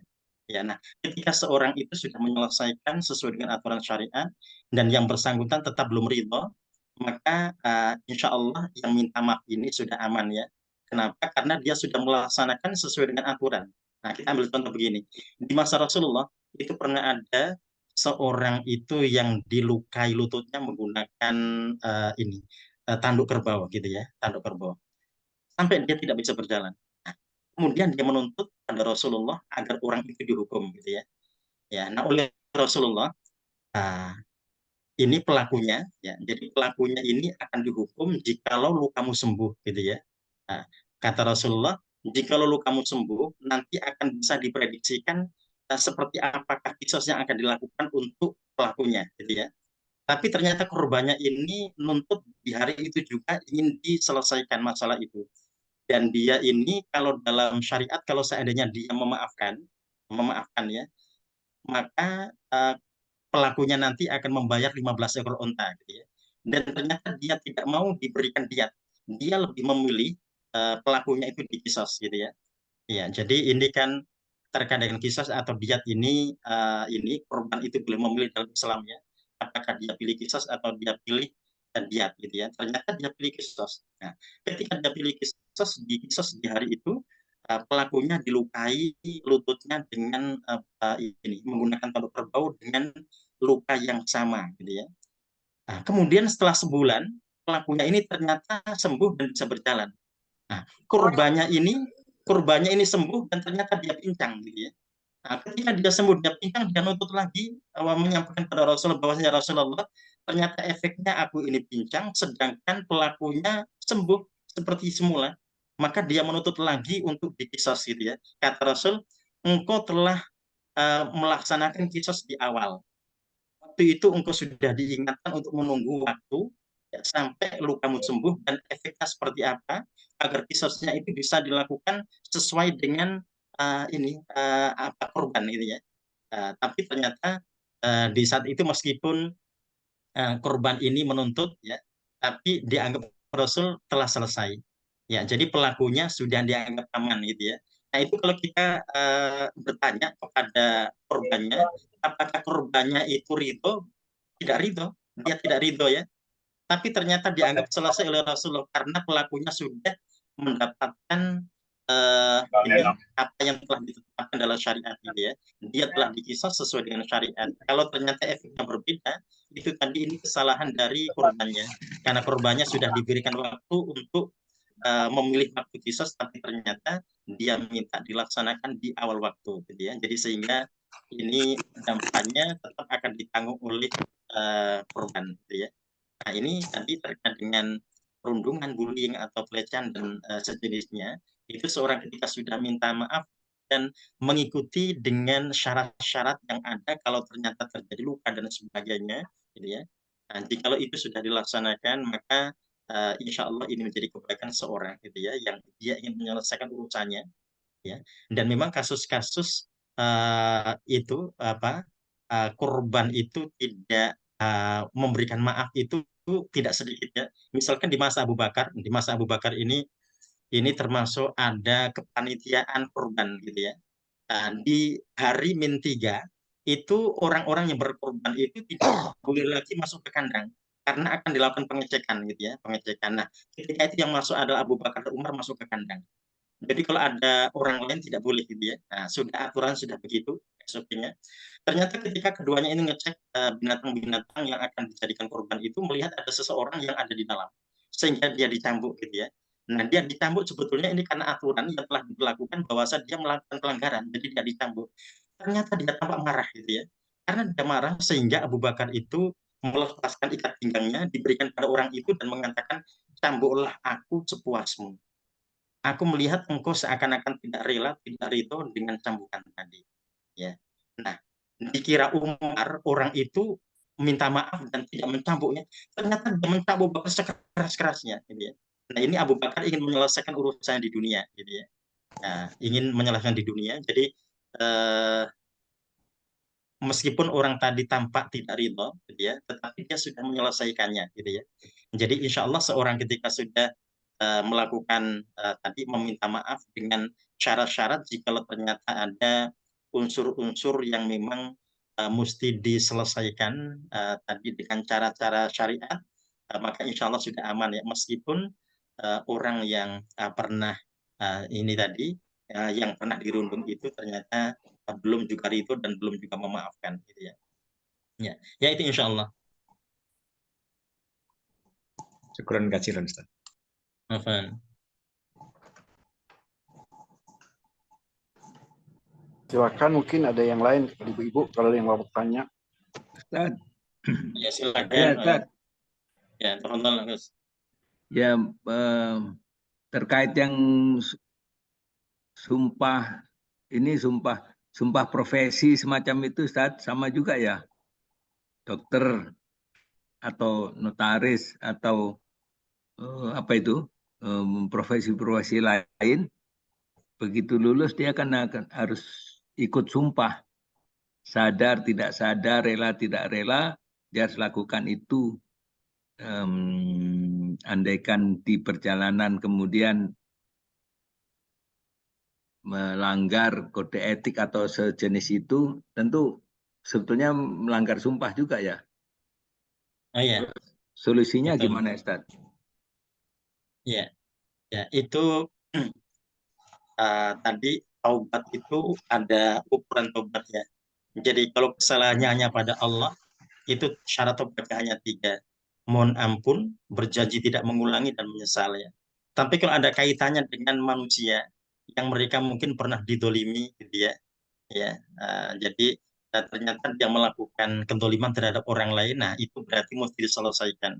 Ya, nah ketika seorang itu sudah menyelesaikan sesuai dengan aturan syariat dan yang bersangkutan tetap belum ridho, maka insya Allah yang minta maaf ini sudah aman ya. Kenapa? Karena dia sudah melaksanakan sesuai dengan aturan. Nah, kita ambil contoh begini. Di masa Rasulullah itu pernah ada seorang itu yang dilukai lututnya menggunakan tanduk kerbau gitu ya, tanduk kerbau. Sampai dia tidak bisa berjalan. Nah, kemudian dia menuntut pada Rasulullah agar orang itu dihukum gitu ya. Ya, nah oleh Rasulullah ini pelakunya, ya. Jadi pelakunya ini akan dihukum jikalau lukamu sembuh, gitu ya. Nah, kata Rasulullah, jikalau lukamu sembuh, nanti akan bisa diprediksikan seperti apakah kisos yang akan dilakukan untuk pelakunya, gitu ya. Tapi ternyata korbannya ini nuntut di hari itu juga ingin diselesaikan masalah itu. Dan dia ini kalau dalam syariat, kalau seandainya dia memaafkan ya, maka pelakunya nanti akan membayar 15 ekor unta, gitu ya. Dan ternyata dia tidak mau diberikan diat. Dia lebih memilih pelakunya itu dikisos, gitu ya. Ya, jadi ini kan terkait dengan kisos atau diat ini korban itu boleh memilih dalam Islam ya. Apakah dia pilih kisos atau dia pilih diat, gitu ya. Ternyata dia pilih kisos. Nah, ketika dia pilih kisos di hari itu, pelakunya dilukai lututnya dengan menggunakan tanduk kerbau dengan luka yang sama, gitu ya. Nah, kemudian setelah sebulan pelakunya ini ternyata sembuh dan bisa berjalan. Nah, korbannya ini sembuh dan ternyata dia pincang, gitu ya. Nah, ketika dia sembuh, dia pincang, dia nuntut lagi menyampaikan kepada Rasulullah bahwasanya Rasulullah, ternyata efeknya aku ini pincang, sedangkan pelakunya sembuh seperti semula. Maka dia menuntut lagi untuk dikisos, gitu ya. Kata Rasul, engkau telah melaksanakan kisos di awal. Waktu itu engkau sudah diingatkan untuk menunggu waktu ya, sampai lukamu sembuh dan efeknya seperti apa, agar kisosnya itu bisa dilakukan sesuai dengan apa korban, gitu ya. Tapi ternyata di saat itu meskipun korban ini menuntut ya, tapi dianggap Rasul telah selesai. Ya, jadi pelakunya sudah dianggap aman, gitu ya. Nah, itu kalau kita bertanya kepada korbannya, apakah korbannya itu ridho? Tidak ridho, dia tidak ridho ya. Tapi ternyata dianggap selesai oleh Rasulullah karena pelakunya sudah mendapatkan apa yang telah ditetapkan dalam syariat, gitu ya. Dia telah dikisos sesuai dengan syariat. Kalau ternyata efeknya berbeda, itu tadi ini kesalahan dari korbannya. Karena korbannya sudah diberikan waktu untuk memilih waktu kisos, tapi ternyata dia minta dilaksanakan di awal waktu, gitu ya. Jadi sehingga ini dampaknya tetap akan ditanggung oleh korban, gitu ya. Nah, ini tadi terkait dengan perundungan, bullying atau pelecehan dan sejenisnya, itu seorang ketika sudah minta maaf dan mengikuti dengan syarat-syarat yang ada kalau ternyata terjadi luka dan sebagainya, gitu ya. Nah, jikalau itu sudah dilaksanakan, maka insya Allah ini menjadi kebaikan seorang, gitu ya, yang dia ingin menyelesaikan urusannya, ya. Dan memang kasus-kasus itu korban itu tidak memberikan maaf itu tidak sedikit ya. Misalkan di masa Abu Bakar ini termasuk ada kepanitiaan korban, gitu ya. Nah, di hari min 3 itu orang-orang yang berkorban itu tidak boleh lagi masuk ke kandang karena akan dilakukan pengecekan, gitu ya, pengecekan. Nah, ketika itu yang masuk adalah Abu Bakar dan Umar masuk ke kandang. Jadi kalau ada orang lain tidak boleh, gitu ya. Nah, aturan sudah begitu SOP-nya. Ternyata ketika keduanya ini ngecek binatang-binatang yang akan dijadikan korban itu, melihat ada seseorang yang ada di dalam, sehingga dia dicambuk, gitu ya. Nah, dia dicambuk sebetulnya ini karena aturan yang telah dilakukan bahwasanya dia melakukan pelanggaran, jadi dia dicambuk. Ternyata dia tampak marah, gitu ya. Karena dia marah sehingga Abu Bakar itu melepaskan ikat pinggangnya, diberikan pada orang itu dan mengatakan, cambuklah aku sepuasmu. Aku melihat engkau seakan-akan tidak rela, tidak ridho dengan cambukan tadi. Ya. Nah, dikira Umar orang itu minta maaf dan tidak mencambuknya, ternyata dia mencambuk Bakar sekeras-kerasnya, gitu ya. Nah, ini Abu Bakar ingin menyelesaikan urusan di dunia, gitu ya. Nah, ingin menyelesaikan di dunia. Jadi meskipun orang tadi tampak tidak ridho, gitu ya, tetapi dia sudah menyelesaikannya, gitu ya. Jadi insya Allah seorang ketika sudah melakukan tadi meminta maaf dengan syarat-syarat, jika ternyata ada unsur-unsur yang memang mesti diselesaikan tadi dengan cara-cara syariat, maka insya Allah sudah aman ya, meskipun orang yang pernah ini tadi yang pernah dirundung itu ternyata belum juga ridho dan belum juga memaafkan, gitu ya. Ya itu insya Allah. Syukran katsiran, Ustaz. Afan. Silakan, mungkin ada yang lain, ibu-ibu kalau yang mau bertanya. Ustaz, Ya, silakan. Ya, Ustaz. Ya, teman-teman, Gus. Ya, terkait yang sumpah ini sumpah profesi semacam itu, Ustaz, sama juga ya, dokter atau notaris atau apa itu profesi-profesi lain, begitu lulus dia akan harus ikut sumpah, sadar tidak sadar, rela tidak rela, dia harus lakukan itu. Andaikan di perjalanan kemudian melanggar kode etik atau sejenis itu, tentu sebetulnya melanggar sumpah juga ya. Oh ya, Solusinya betul. gimana, Ustaz? Ya, ya itu tadi taubat itu ada ukuran taubat ya. Jadi kalau kesalahannya hanya pada Allah, itu syarat taubatnya hanya 3. Mohon ampun, berjanji tidak mengulangi, dan menyesal ya. Tapi kalau ada kaitannya dengan manusia yang mereka mungkin pernah didolimi gitu ya, jadi ternyata dia melakukan kedoliman terhadap orang lain, nah itu berarti mesti diselesaikan.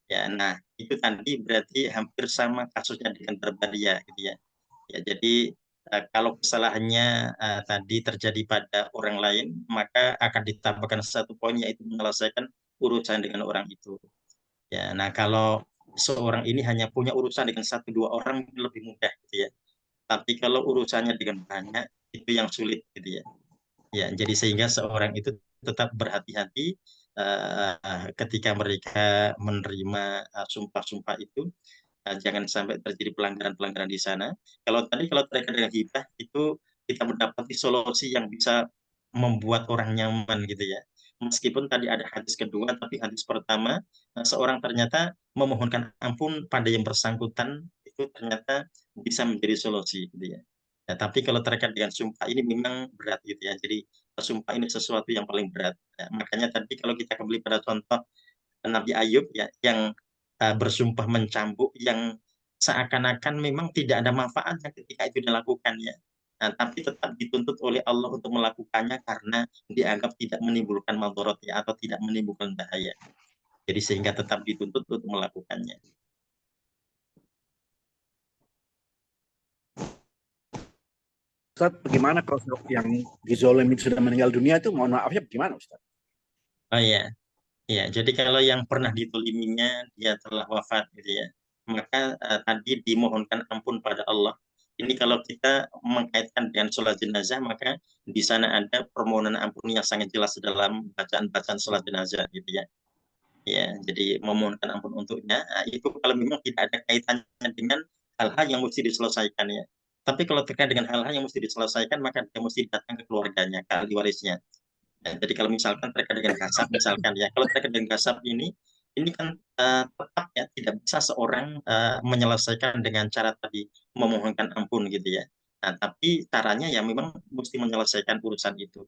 Ya, nah itu tadi berarti hampir sama kasusnya dengan Barbaria gitu ya. Ya, jadi kalau kesalahannya tadi terjadi pada orang lain, maka akan ditambahkan satu poin, yaitu menyelesaikan urusan dengan orang itu. Ya, nah kalau seorang ini hanya punya urusan dengan 1-2 orang lebih mudah gitu ya. Tapi kalau urusannya dengan banyak, itu yang sulit gitu ya. Ya, jadi sehingga seorang itu tetap berhati-hati ketika mereka menerima sumpah-sumpah itu. Jangan sampai terjadi pelanggaran-pelanggaran di sana. Kalau terkait dengan hibah itu kita mendapati solusi yang bisa membuat orang nyaman gitu ya. Meskipun tadi ada hadis kedua, tapi hadis pertama seorang ternyata memohonkan ampun pada yang bersangkutan, itu ternyata bisa menjadi solusi gitu ya. Ya, tapi kalau terkait dengan sumpah ini memang berat gitu ya. Jadi sumpah ini sesuatu yang paling berat. Ya, makanya tadi kalau kita kembali pada contoh Nabi Ayub ya, yang bersumpah mencambuk, yang seakan-akan memang tidak ada manfaatnya ketika itu dilakukan ya. Nah, tapi tetap dituntut oleh Allah untuk melakukannya karena dianggap tidak menimbulkan madharat ya, atau tidak menimbulkan bahaya. Jadi sehingga tetap dituntut untuk melakukannya. Ustaz, bagaimana kalau yang dizolim itu sudah meninggal dunia itu, mohon maafnya bagaimana, Ustaz? Oh iya, ya. Jadi kalau yang pernah ditoliminya dia telah wafat gitu ya, maka tadi dimohonkan ampun pada Allah. Ini kalau kita mengkaitkan dengan sholat jenazah, maka di sana ada permohonan ampun yang sangat jelas dalam bacaan-bacaan sholat jenazah gitu ya. Ya, jadi memohonkan ampun untuknya, itu kalau memang tidak ada kaitannya dengan hal-hal yang mesti diselesaikan ya. Tapi kalau terkait dengan hal-hal yang mesti diselesaikan, maka dia mesti datang ke keluarganya, ke ahli warisnya. Ya, jadi kalau misalkan terkait dengan gasab, misalkan ya, kalau terkait dengan gasab ini kan tetap ya tidak bisa seorang menyelesaikan dengan cara tadi memohonkan ampun gitu ya. Nah, tapi caranya ya memang mesti menyelesaikan urusan itu.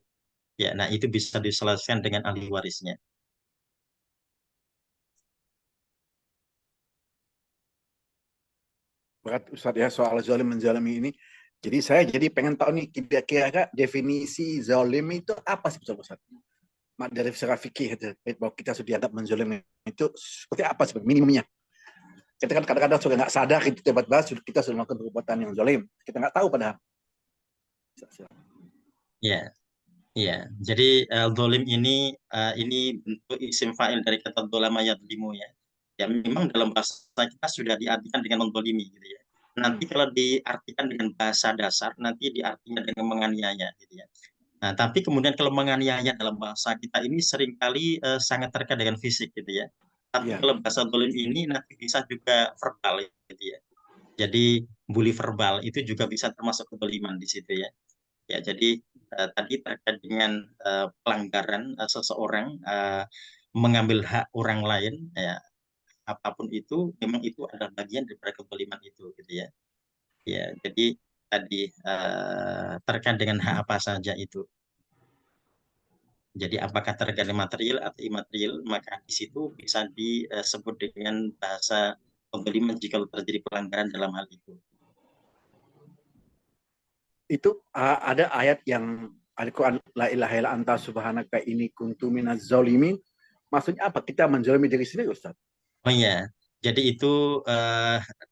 Ya, nah itu bisa diselesaikan dengan ahli warisnya. Berat, Ustaz, ya, soal zalim menzalimi ini. Jadi saya pengen tahu nih, kira-kira definisi zalim itu apa sih, Ustaz? Dari secara fikih itu, bahwa kita sudah dianggap menzalimi itu seperti apa sebenarnya minimumnya? Kita kan kadang-kadang sudah nggak sadar, itu tiba-tiba kita sudah melakukan perbuatan yang zalim. Kita nggak tahu padahal. Ya, ya. Jadi zalim ini bentuk isim fa'il dari kata dzalama yadzlimu ya. Ya memang dalam bahasa kita sudah diartikan dengan menzalimi gitu ya. Nanti kalau diartikan dengan bahasa dasar, nanti diartikan dengan menganiaya gitu ya. Nah, tapi kemudian kalau menganiaya dalam bahasa kita ini seringkali sangat terkait dengan fisik gitu ya. Tapi kalau bahasa zalim ini nanti bisa juga verbal gitu ya. Jadi bully verbal itu juga bisa termasuk kezaliman di situ ya. Ya, jadi tadi terkait dengan pelanggaran seseorang mengambil hak orang lain ya, apapun itu memang itu adalah bagian daripada kezaliman itu gitu ya. Ya, jadi tadi terkait dengan hak apa saja itu. Jadi apakah terkait material atau imaterial, maka di situ bisa disebut dengan bahasa kezaliman jika terjadi pelanggaran dalam hal itu. Itu ada ayat yang Al-Quran, la ilaha illa anta subhanaka inni kuntu minaz zalimin. maksudnya apa? Kita menzalimi diri sendiri, Ustaz? Oh iya, jadi itu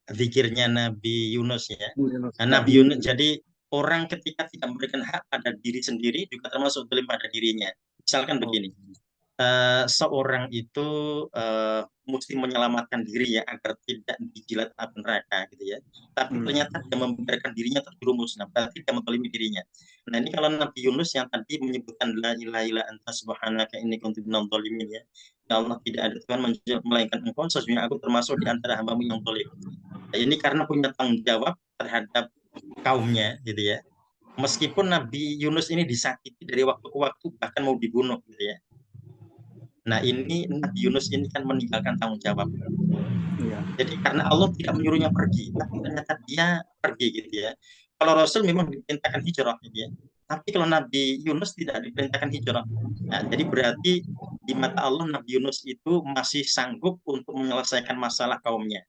zikirnya Nabi Yunus ya. Nabi Yunus, jadi orang ketika tidak memberikan hak pada diri sendiri juga termasuk zalim pada dirinya. Misalkan begini, seorang itu mesti menyelamatkan diri ya agar tidak dijilat api neraka gitu ya. Tapi ternyata dia membiarkan dirinya terjerumus, nah berarti dia menzalimi dirinya. Nah ini kalau Nabi Yunus yang tadi menyebutkan la ilaha illa anta subhanaka inni kuntu minadh dhalimin ya. Ya Allah, tidak ada Tuhan melainkan Engkau, sesungguhnya aku termasuk di antara hamba-Mu yang zalim. Nah, ini karena punya tanggung jawab terhadap kaumnya gitu ya. Meskipun Nabi Yunus ini disakiti dari waktu ke waktu, bahkan mau dibunuh gitu ya. Nah ini Nabi Yunus ini kan meninggalkan tanggung jawab. Iya. Jadi karena Allah tidak menyuruhnya pergi, tapi ternyata dia pergi gitu ya. Kalau Rasul memang diperintahkan hijrah gitu ya. Tapi kalau Nabi Yunus tidak diperintahkan hijrah. Nah, jadi berarti di mata Allah Nabi Yunus itu masih sanggup untuk menyelesaikan masalah kaumnya.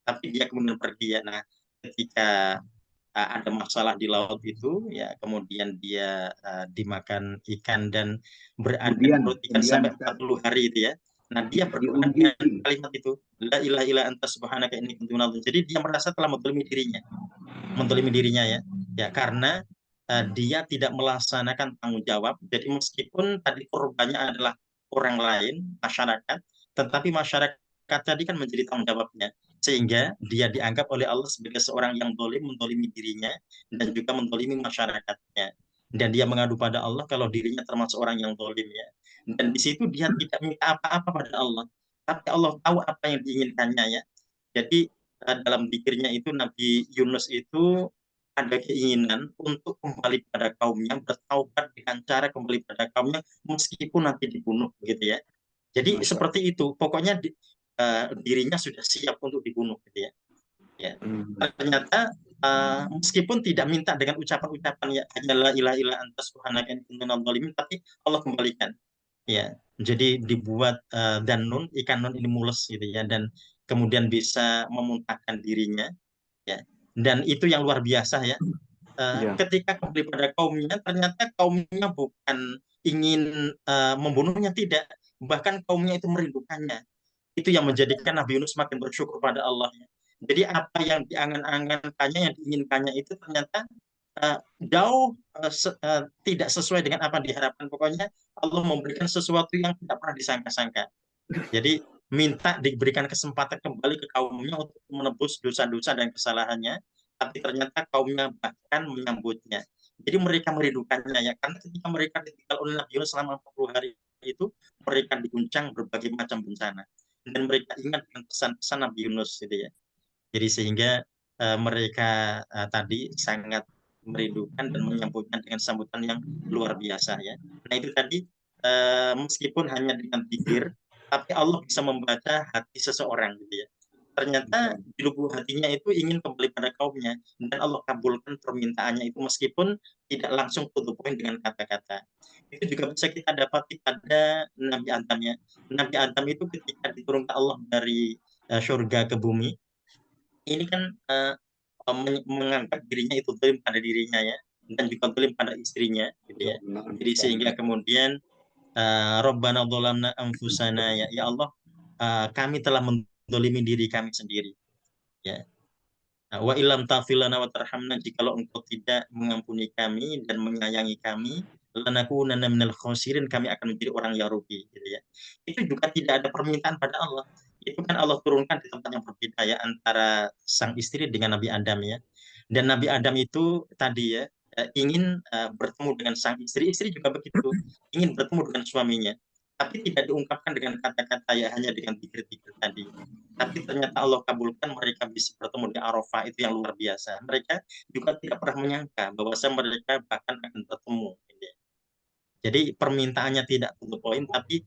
Tapi dia kemudian pergi ya. Nah, ketika ada masalah di laut itu ya, kemudian dia dimakan ikan dan berada di perut ikan sampai 40 hari itu ya. Nah, dia berdoa dengan kalimat itu, la ilaha illa anta subhanaka inni kuntu minadh dhalimin. Jadi dia merasa telah menzalimi dirinya ya. Ya karena dia tidak melaksanakan tanggung jawab. Jadi meskipun tadi korbannya adalah orang lain, masyarakat, tetapi masyarakat tadi kan menjadi tanggung jawabnya, sehingga dia dianggap oleh Allah sebagai seorang yang zalim, menzalimi dirinya dan juga menzalimi masyarakatnya. Dan dia mengadu pada Allah kalau dirinya termasuk orang yang zalim ya. Dan di situ dia tidak minta apa-apa pada Allah, tapi Allah tahu apa yang diinginkannya ya. Jadi dalam pikirnya itu Nabi Yunus itu ada keinginan untuk kembali pada kaumnya, bertaubat dengan cara kembali pada kaumnya meskipun nanti dibunuh gitu ya. Jadi seperti itu, pokoknya dirinya sudah siap untuk dibunuh gitu ya. Ya. Ternyata meskipun tidak minta dengan ucapan-ucapan ya hanya la ilaha illa anta subhanaka inni kuntu minadh dhalimin, tapi Allah kembalikan. Ya, jadi dibuat dan nun, ikan nun ini mulus gitu ya, dan kemudian bisa memuntahkan dirinya ya. Dan itu yang luar biasa ya. Ketika kembali pada kaumnya, ternyata kaumnya bukan ingin membunuhnya, tidak, bahkan kaumnya itu merindukannya. Itu yang menjadikan Nabi Yunus makin bersyukur pada Allah. Jadi apa yang diangan-angankannya, yang diinginkannya itu ternyata jauh tidak sesuai dengan apa yang diharapkan. Pokoknya Allah memberikan sesuatu yang tidak pernah disangka-sangka. Jadi minta diberikan kesempatan kembali ke kaumnya untuk menebus dosa-dosa dan kesalahannya, tapi ternyata kaumnya bahkan menyambutnya. Jadi mereka merindukannya ya, karena ketika mereka ditinggal oleh Nabi Yunus selama 40 hari itu, mereka diguncang berbagai macam bencana. Dan mereka ingat dengan pesan-pesan Nabi Yunus gitu ya. Jadi sehingga mereka tadi sangat merindukan dan menyambutnya dengan sambutan yang luar biasa ya. Nah itu tadi meskipun hanya dengan pikir, tapi Allah bisa membaca hati seseorang gitu ya. Ternyata di lubuk hatinya itu ingin kembali pada kaumnya, dan Allah kabulkan permintaannya itu meskipun tidak langsung to the point dengan kata-kata. Itu juga bisa kita dapati pada Nabi Adam ya. Nabi Adam itu ketika diturunkan Allah dari surga ke bumi, ini kan menganggap dirinya itu zalim pada dirinya ya, dan juga zalim pada istrinya gitu ya. Jadi sehingga kemudian Rabbana dzalamna anfusana ya Allah, kami telah menzalimi diri kami sendiri ya. Wa illam taghfir lana wa tarhamna, jikalau engkau tidak mengampuni kami dan menyayangi kami, lanakunanna minal khasirin, kami akan menjadi orang yang rugi gitu ya. Itu juga tidak ada permintaan pada Allah. Itu kan Allah turunkan di tempat yang berbeda ya, antara sang istri dengan Nabi Adam ya. Dan Nabi Adam itu tadi ya ingin bertemu dengan sang istri juga begitu, ingin bertemu dengan suaminya, tapi tidak diungkapkan dengan kata-kata ya, hanya dengan pikir-pikir tadi. Tapi ternyata Allah kabulkan, mereka bisa bertemu di Arafah, itu yang luar biasa. Mereka juga tidak pernah menyangka bahwa mereka bahkan akan bertemu. Jadi permintaannya tidak to the point, tapi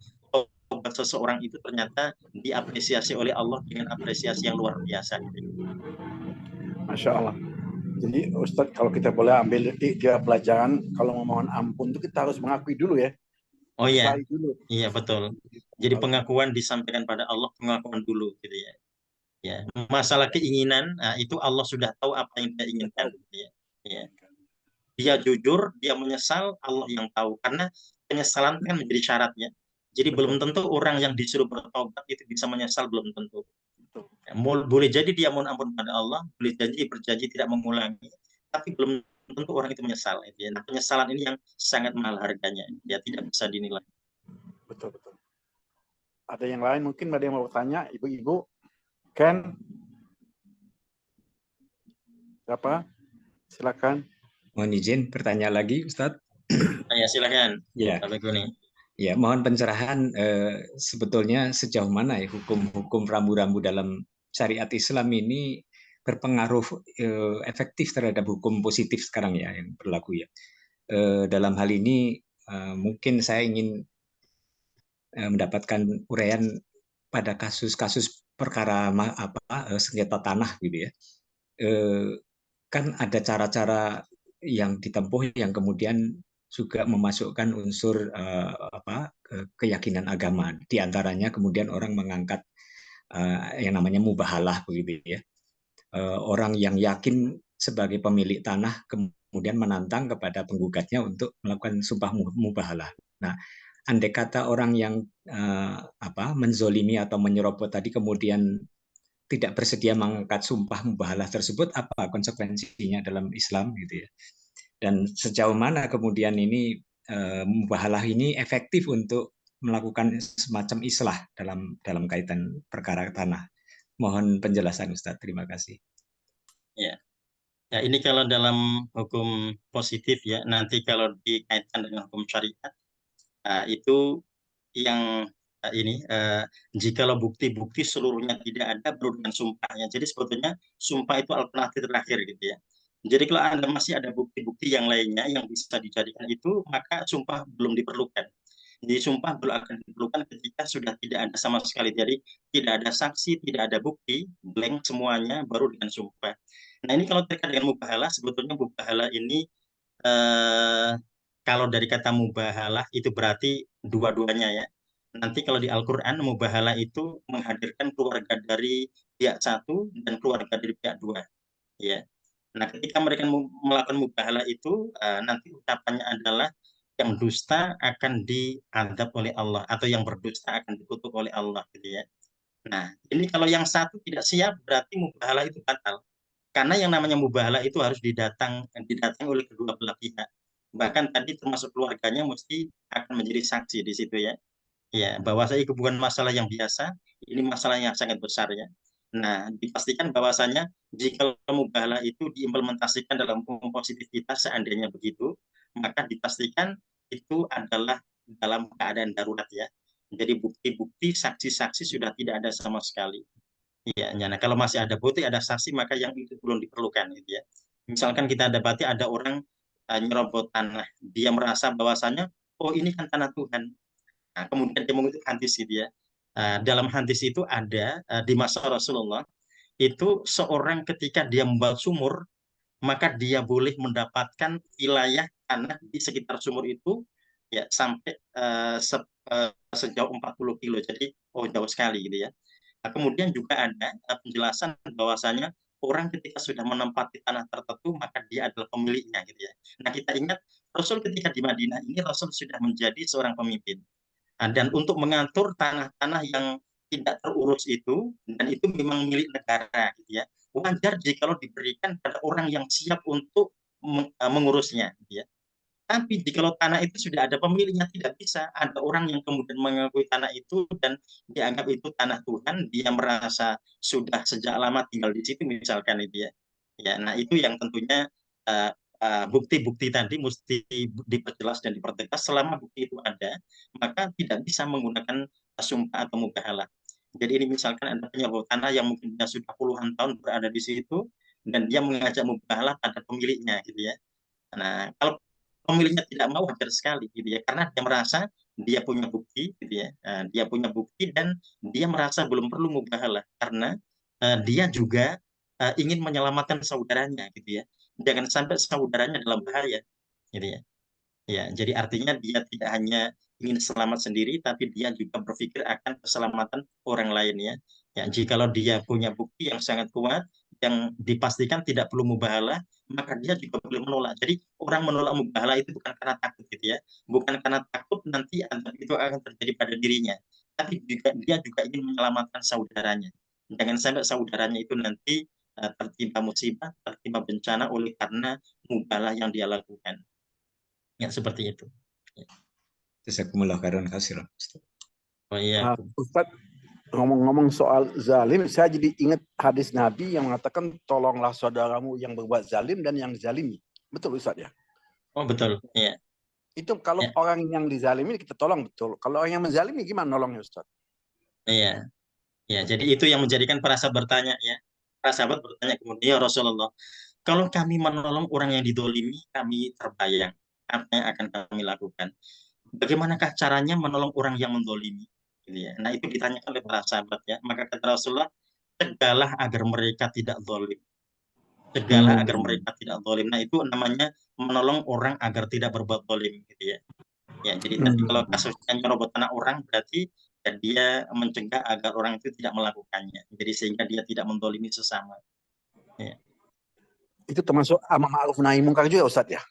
obat seseorang itu ternyata diapresiasi oleh Allah dengan apresiasi yang luar biasa. Masya Allah. Jadi Ustadz, kalau kita boleh ambil 3 pelajaran, kalau memohon ampun itu kita harus mengakui dulu ya. Oh iya, iya betul. Jadi pengakuan disampaikan pada Allah, pengakuan dulu gitu ya. Ya, masalah keinginan, itu Allah sudah tahu apa yang dia inginkan gitu ya. Ya. Dia jujur, dia menyesal, Allah yang tahu, karena penyesalan kan menjadi syaratnya. Jadi belum Betul. tentu orang yang disuruh bertobat itu bisa menyesal, belum tentu. Betul. Ya, boleh jadi dia mohon ampun pada Allah, boleh jadi berjanji tidak mengulangi, tapi belum tentu orang itu menyesal. Gitu ya. Nah, penyesalan ini yang sangat mahal harganya, ya tidak bisa dinilai. Betul. Ada yang lain mungkin ada yang mau bertanya, ibu-ibu? Ken? Siapa? Silakan. Mohon izin bertanya lagi, Ustadz. Ya silakan. Ya. Pak Beguni. Ya, mohon pencerahan sebetulnya sejauh mana ya hukum-hukum rambu-rambu dalam syariat Islam ini berpengaruh efektif terhadap hukum positif sekarang ya yang berlaku ya. Dalam hal ini mungkin saya ingin mendapatkan uraian pada kasus-kasus perkara sengketa tanah gitu ya. Kan ada cara-cara yang ditempuh yang kemudian juga memasukkan unsur keyakinan agama. Di antaranya kemudian orang mengangkat yang namanya mubahalah begitu ya. Orang yang yakin sebagai pemilik tanah kemudian menantang kepada penggugatnya untuk melakukan sumpah mubahalah. Nah, andai kata orang yang menzolimi atau menyerobot tadi kemudian tidak bersedia mengangkat sumpah mubahalah tersebut, apa konsekuensinya dalam Islam gitu ya. Dan sejauh mana kemudian ini mubahalah ini efektif untuk melakukan semacam islah dalam kaitan perkara tanah. Mohon penjelasan Ustadz, terima kasih. Ya. Ya, ini kalau dalam hukum positif ya, nanti kalau dikaitkan dengan hukum syariat, itu yang jikalau bukti-bukti seluruhnya tidak ada baru dengan sumpahnya. Jadi sebetulnya sumpah itu alternatif terakhir gitu ya. Jadi kalau Anda masih ada bukti-bukti yang lainnya yang bisa dijadikan itu, maka sumpah belum diperlukan. Jadi sumpah belum akan diperlukan ketika sudah tidak ada sama sekali. Jadi tidak ada saksi, tidak ada bukti, blank semuanya baru dengan sumpah. Nah ini kalau terkait dengan mubahalah, sebetulnya mubahalah ini kalau dari kata mubahalah itu berarti dua-duanya ya. Nanti kalau di Al-Quran mubahalah itu menghadirkan keluarga dari pihak satu dan keluarga dari pihak dua. Ya. Nah, ketika mereka melakukan mubahalah itu, nanti ucapannya adalah yang dusta akan diadab oleh Allah atau yang berdusta akan dikutuk oleh Allah, gitu ya. Nah, ini kalau yang satu tidak siap berarti mubahalah itu batal. Karena yang namanya mubahalah itu harus didatang oleh kedua belah pihak. Bahkan tadi termasuk keluarganya mesti akan menjadi saksi di situ ya. Ya, bahwasanya itu bukan masalah yang biasa, ini masalah yang sangat besar ya. Nah, dipastikan bahwasanya jika mubahalah itu diimplementasikan dalam hukum positif kita seandainya begitu, maka dipastikan itu adalah dalam keadaan darurat ya. Jadi bukti-bukti, saksi-saksi sudah tidak ada sama sekali. Iya, nah kalau masih ada bukti, ada saksi, maka yang itu belum diperlukan gitu ya. Misalkan kita dapati ada orang nyerobot tanah, dia merasa bahwasanya, oh ini kan tanah Tuhan. Nah, kemudian dia mengutip hadis gitu ya. Dalam hadis itu ada di masa Rasulullah itu seorang ketika dia membuat sumur maka dia boleh mendapatkan wilayah tanah di sekitar sumur itu ya sampai sejauh 40 kilo. Jadi jauh sekali gitu ya. Nah, kemudian juga ada penjelasan bahwasanya orang ketika sudah menempati tanah tertentu maka dia adalah pemiliknya gitu ya. Nah, kita ingat Rasul ketika di Madinah ini Rasul sudah menjadi seorang pemimpin. Dan untuk mengatur tanah-tanah yang tidak terurus itu, dan itu memang milik negara, gitu ya. Wajar jika diberikan pada orang yang siap untuk mengurusnya, gitu ya. Tapi jika tanah itu sudah ada pemiliknya, tidak bisa. Ada orang yang kemudian mengakui tanah itu dan dianggap itu tanah Tuhan, dia merasa sudah sejak lama tinggal di situ, misalkan itu ya. Ya, nah itu yang tentunya bukti-bukti tadi mesti diperjelas dan dipertegas. Selama bukti itu ada, maka tidak bisa menggunakan sumpah atau mubahalah. Jadi ini misalkan ada penyewa tanah yang mungkin sudah puluhan tahun berada di situ dan dia mengajak mubahalah pada pemiliknya gitu ya. Nah, kalau pemiliknya tidak mau wajar sekali gitu ya, karena dia merasa dia punya bukti gitu ya. Dia punya bukti dan dia merasa belum perlu mubahalah karena dia juga ingin menyelamatkan saudaranya gitu ya. Jangan sampai saudaranya dalam bahaya gitu ya. Ya, jadi artinya dia tidak hanya ingin selamat sendiri, tapi dia juga berpikir akan keselamatan orang lain ya. Ya, jikalau dia punya bukti yang sangat kuat, yang dipastikan tidak perlu mubahalah, maka dia juga boleh menolak. Jadi orang menolak mubahalah itu bukan karena takut gitu ya, bukan karena takut nanti azab itu akan terjadi pada dirinya, tapi juga dia juga ingin menyelamatkan saudaranya. Jangan sampai saudaranya itu nanti tertimpa musibah, tertimpa bencana oleh karena mubahalah yang dia lakukan. Ya seperti itu. Jazakumullah khairan katsiran, Ustaz. Oh iya. Ustaz, ngomong-ngomong soal zalim, saya jadi ingat hadis Nabi yang mengatakan tolonglah saudaramu yang berbuat zalim dan yang zalimi. Betul Ustaz ya? Oh betul. Iya. Itu kalau Ya. orang yang dizalimi kita tolong betul. Kalau orang yang menzalimi gimana nolongnya Ustaz? Iya. Ya, jadi itu yang menjadikan para sahabat bertanya ya. Para sahabat bertanya kemudian, ya Rasulullah, kalau kami menolong orang yang didolimi, kami terbayang apa yang akan kami lakukan. Bagaimanakah caranya menolong orang yang mendolimi? Gitu ya. Nah, itu ditanyakan oleh para sahabat ya. Maka kata Rasulullah, cegahlah agar mereka tidak zalim. Cegahlah agar mereka tidak zalim. Nah, itu namanya menolong orang agar tidak berbuat zalim gitu ya. Ya, jadi tadi kalau kasusnya nyerobot anak orang berarti ya dia mencegah agar orang itu tidak melakukannya. Jadi sehingga dia tidak mendolimi sesama. Ya. Itu termasuk amar ma'ruf nahi mungkar juga Ustaz ya?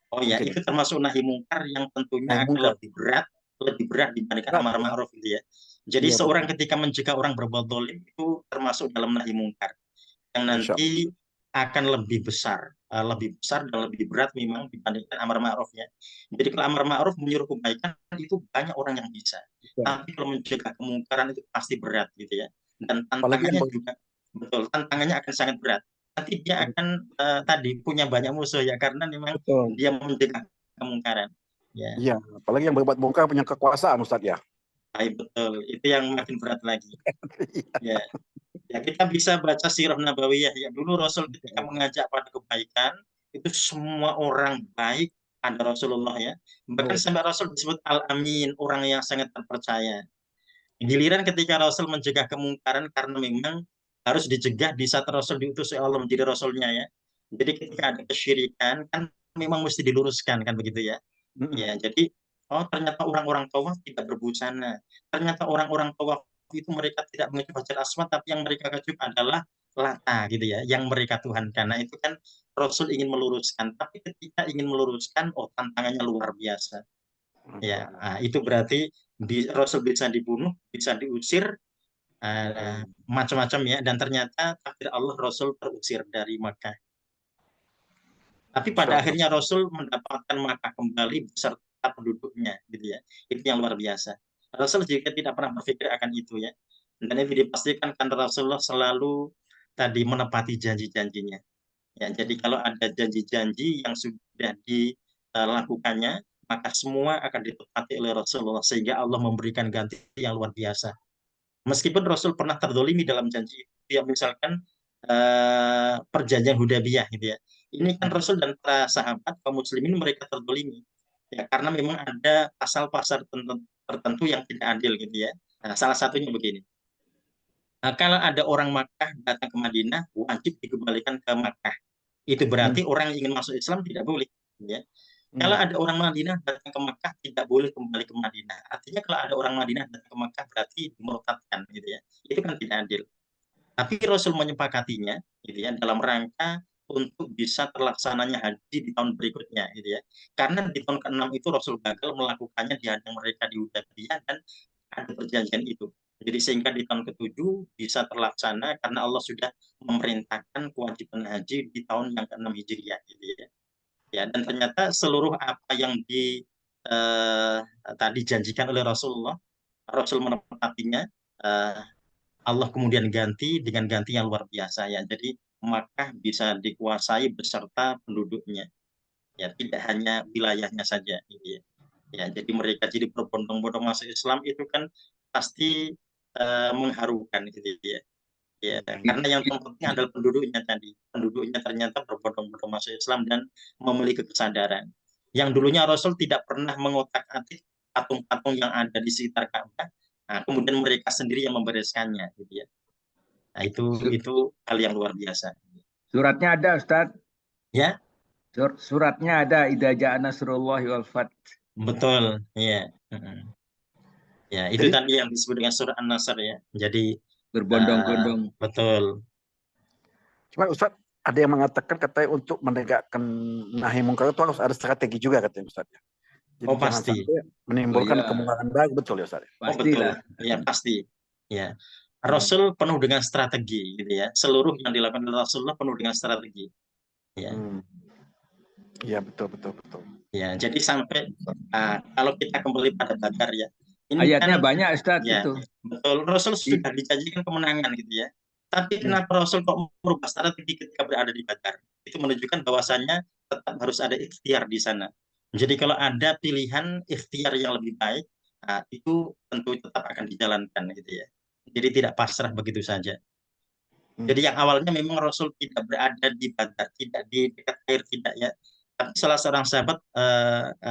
Oh ya, Mungkin. itu termasuk nahi mungkar yang tentunya Nahi akan mungkar. lebih berat dibandingkan Berat, amar ya. ma'ruf gitu ya. Jadi Iya, seorang betul. ketika mencegah orang berbuat zalim itu termasuk dalam nahi mungkar yang Masya nanti akan lebih besar dan lebih berat memang dibandingkan amar ma'ruf ya. Jadi kalau amar ma'ruf menyuruh kebaikan itu banyak orang yang bisa. Allah. Tapi kalau mencegah kemungkaran itu pasti berat gitu ya. Dan Apalagi tantangannya yang juga betul, tantangannya akan sangat berat. Nanti dia akan tadi punya banyak musuh ya karena memang betul. dia mencegah kemungkaran. Ya, Iya, apalagi yang berbuat mungkar punya kekuasaan Ustaz ya. baik betul. Itu yang makin berat lagi. Ya. Ya, kita bisa baca sirah nabawiyah ya. Dulu Rasul ketika mengajak pada kebaikan, itu semua orang baik ada Rasulullah ya. Bahkan sampai Rasul disebut Al-Amin, orang yang sangat terpercaya. Giliran ketika Rasul mencegah kemungkaran karena memang harus dicegah di saat Rasul diutus oleh Allah menjadi Rasulnya ya. Jadi ketika ada kesyirikan kan memang mesti diluruskan kan begitu ya. Ya, jadi ternyata orang-orang tawaf tidak berbusana. Ternyata orang-orang tawaf itu mereka tidak mengecup Hajar Aswad, tapi yang mereka kecup adalah Lata gitu ya, yang mereka tuhankan. Nah, itu kan Rasul ingin meluruskan, tapi ketika ingin meluruskan, tantangannya luar biasa. Ya, itu berarti Rasul bisa dibunuh, bisa diusir, macam-macam ya, dan ternyata takdir Allah Rasul terusir dari Makkah. Tapi pada akhirnya Rasul mendapatkan Makkah kembali beserta penduduknya, gitu ya. Itu yang luar biasa. Rasul juga tidak pernah berpikir akan itu ya. Dan itu dipastikan kan Rasulullah selalu tadi menepati janji-janjinya. Ya, jadi kalau ada janji-janji yang sudah dilakukannya, maka semua akan ditepati oleh Rasulullah sehingga Allah memberikan ganti yang luar biasa. Meskipun Rasul pernah terdolimi dalam janji itu, ya misalkan perjanjian Hudaybiyah gitu ya. Ini kan Rasul dan para sahabat kaum muslimin mereka terdolimi. Ya, karena memang ada pasal-pasal tertentu yang tidak adil gitu ya. Nah, salah satunya begini. Nah, kalau ada orang Makkah datang ke Madinah, wajib dikembalikan ke Makkah. Itu berarti orang yang ingin masuk Islam tidak boleh. Ya. Kalau ada orang Madinah datang ke Makkah, tidak boleh kembali ke Madinah. Artinya kalau ada orang Madinah datang ke Makkah berarti dimurtadkan, gitu ya. Itu kan tidak adil. Tapi Rasul menyepakatinya, gitu ya, dalam rangka untuk bisa terlaksananya haji di tahun berikutnya, gitu ya. Karena di tahun ke-6 itu Rasul gagal melakukannya di hadang mereka di Hudaybiyah dan ada perjanjian itu. Jadi sehingga di tahun ke-7 bisa terlaksana karena Allah sudah memerintahkan kewajiban haji di tahun yang ke-6 Hijriah, gitu ya. Ya, dan ternyata seluruh apa yang tadi janjikan oleh Rasulullah, Rasul menepatinya. Allah kemudian ganti dengan ganti yang luar biasa ya. Jadi Makkah bisa dikuasai beserta penduduknya. Ya, tidak hanya wilayahnya saja gitu ya. Ya, jadi mereka jadi berbondong-bondong masuk Islam itu kan pasti mengharukan gitu ya. Ya, karena yang penting adalah penduduknya tadi. Penduduknya ternyata berbondong-bondong masuk Islam dan memiliki kesadaran. Yang dulunya Rasul tidak pernah mengotak-atik patung-patung yang ada di sekitar Ka'bah. Nah, kemudian mereka sendiri yang membereskannya, gitu ya. Nah, itu hal yang luar biasa. Suratnya ada, Ustaz. Ya. Suratnya ada, idza ja'a nasrullahi wal fath. Betul, ya. Ya, itu tadi yang disebut dengan surat An-Nasr ya. Jadi berbondong-bondong. Betul. Cuma Ustaz, ada yang mengatakan katanya untuk menegakkan nahi mungkar itu harus ada strategi juga katanya Ustaz. Jadi Oh, jangan pasti. sampai menimbulkan Oh, iya. kemungkaran baru, betul ya Ustaz? Oh, betul. Pastilah. Ya, pasti. Ya. Rasul penuh dengan strategi gitu ya. Seluruh yang dilakukan oleh Rasulullah penuh dengan strategi. Ya. Iya, betul. Ya, jadi sampai kalau kita kembali pada Badar ya. Ini Ayatnya kan banyak Ustaz ya, itu. betul. Rasul sudah dijanjikan kemenangan gitu ya. Tapi kenapa Rasul kok merubah strategi ketika berada di Badar? Itu menunjukkan bahwasannya tetap harus ada ikhtiar di sana. Jadi kalau ada pilihan ikhtiar yang lebih baik, itu tentu tetap akan dijalankan gitu ya. Jadi tidak pasrah begitu saja. Jadi yang awalnya memang Rasul tidak berada di Badar, tidak di dekat air, tidak ya. Tapi salah seorang sahabat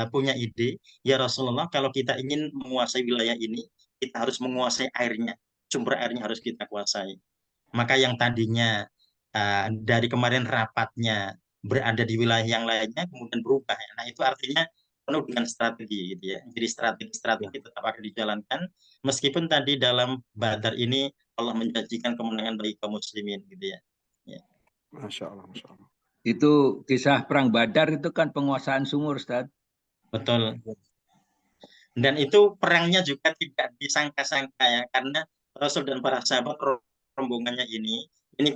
punya ide, ya Rasulullah, kalau kita ingin menguasai wilayah ini, kita harus menguasai airnya, sumber airnya harus kita kuasai. Maka yang tadinya dari kemarin rapatnya berada di wilayah yang lainnya, kemudian berubah. Ya. Nah itu artinya penuh dengan strategi, gitu ya. Jadi strategi tetap akan dijalankan, meskipun tadi dalam Badar ini Allah menjanjikan kemenangan bagi kaum muslimin, gitu ya. Masya Allah. Itu kisah perang Badar itu kan penguasaan sumur, Ustaz. Betul. Dan itu perangnya juga tidak disangka-sangka ya, karena Rasul dan para sahabat rombongannya ini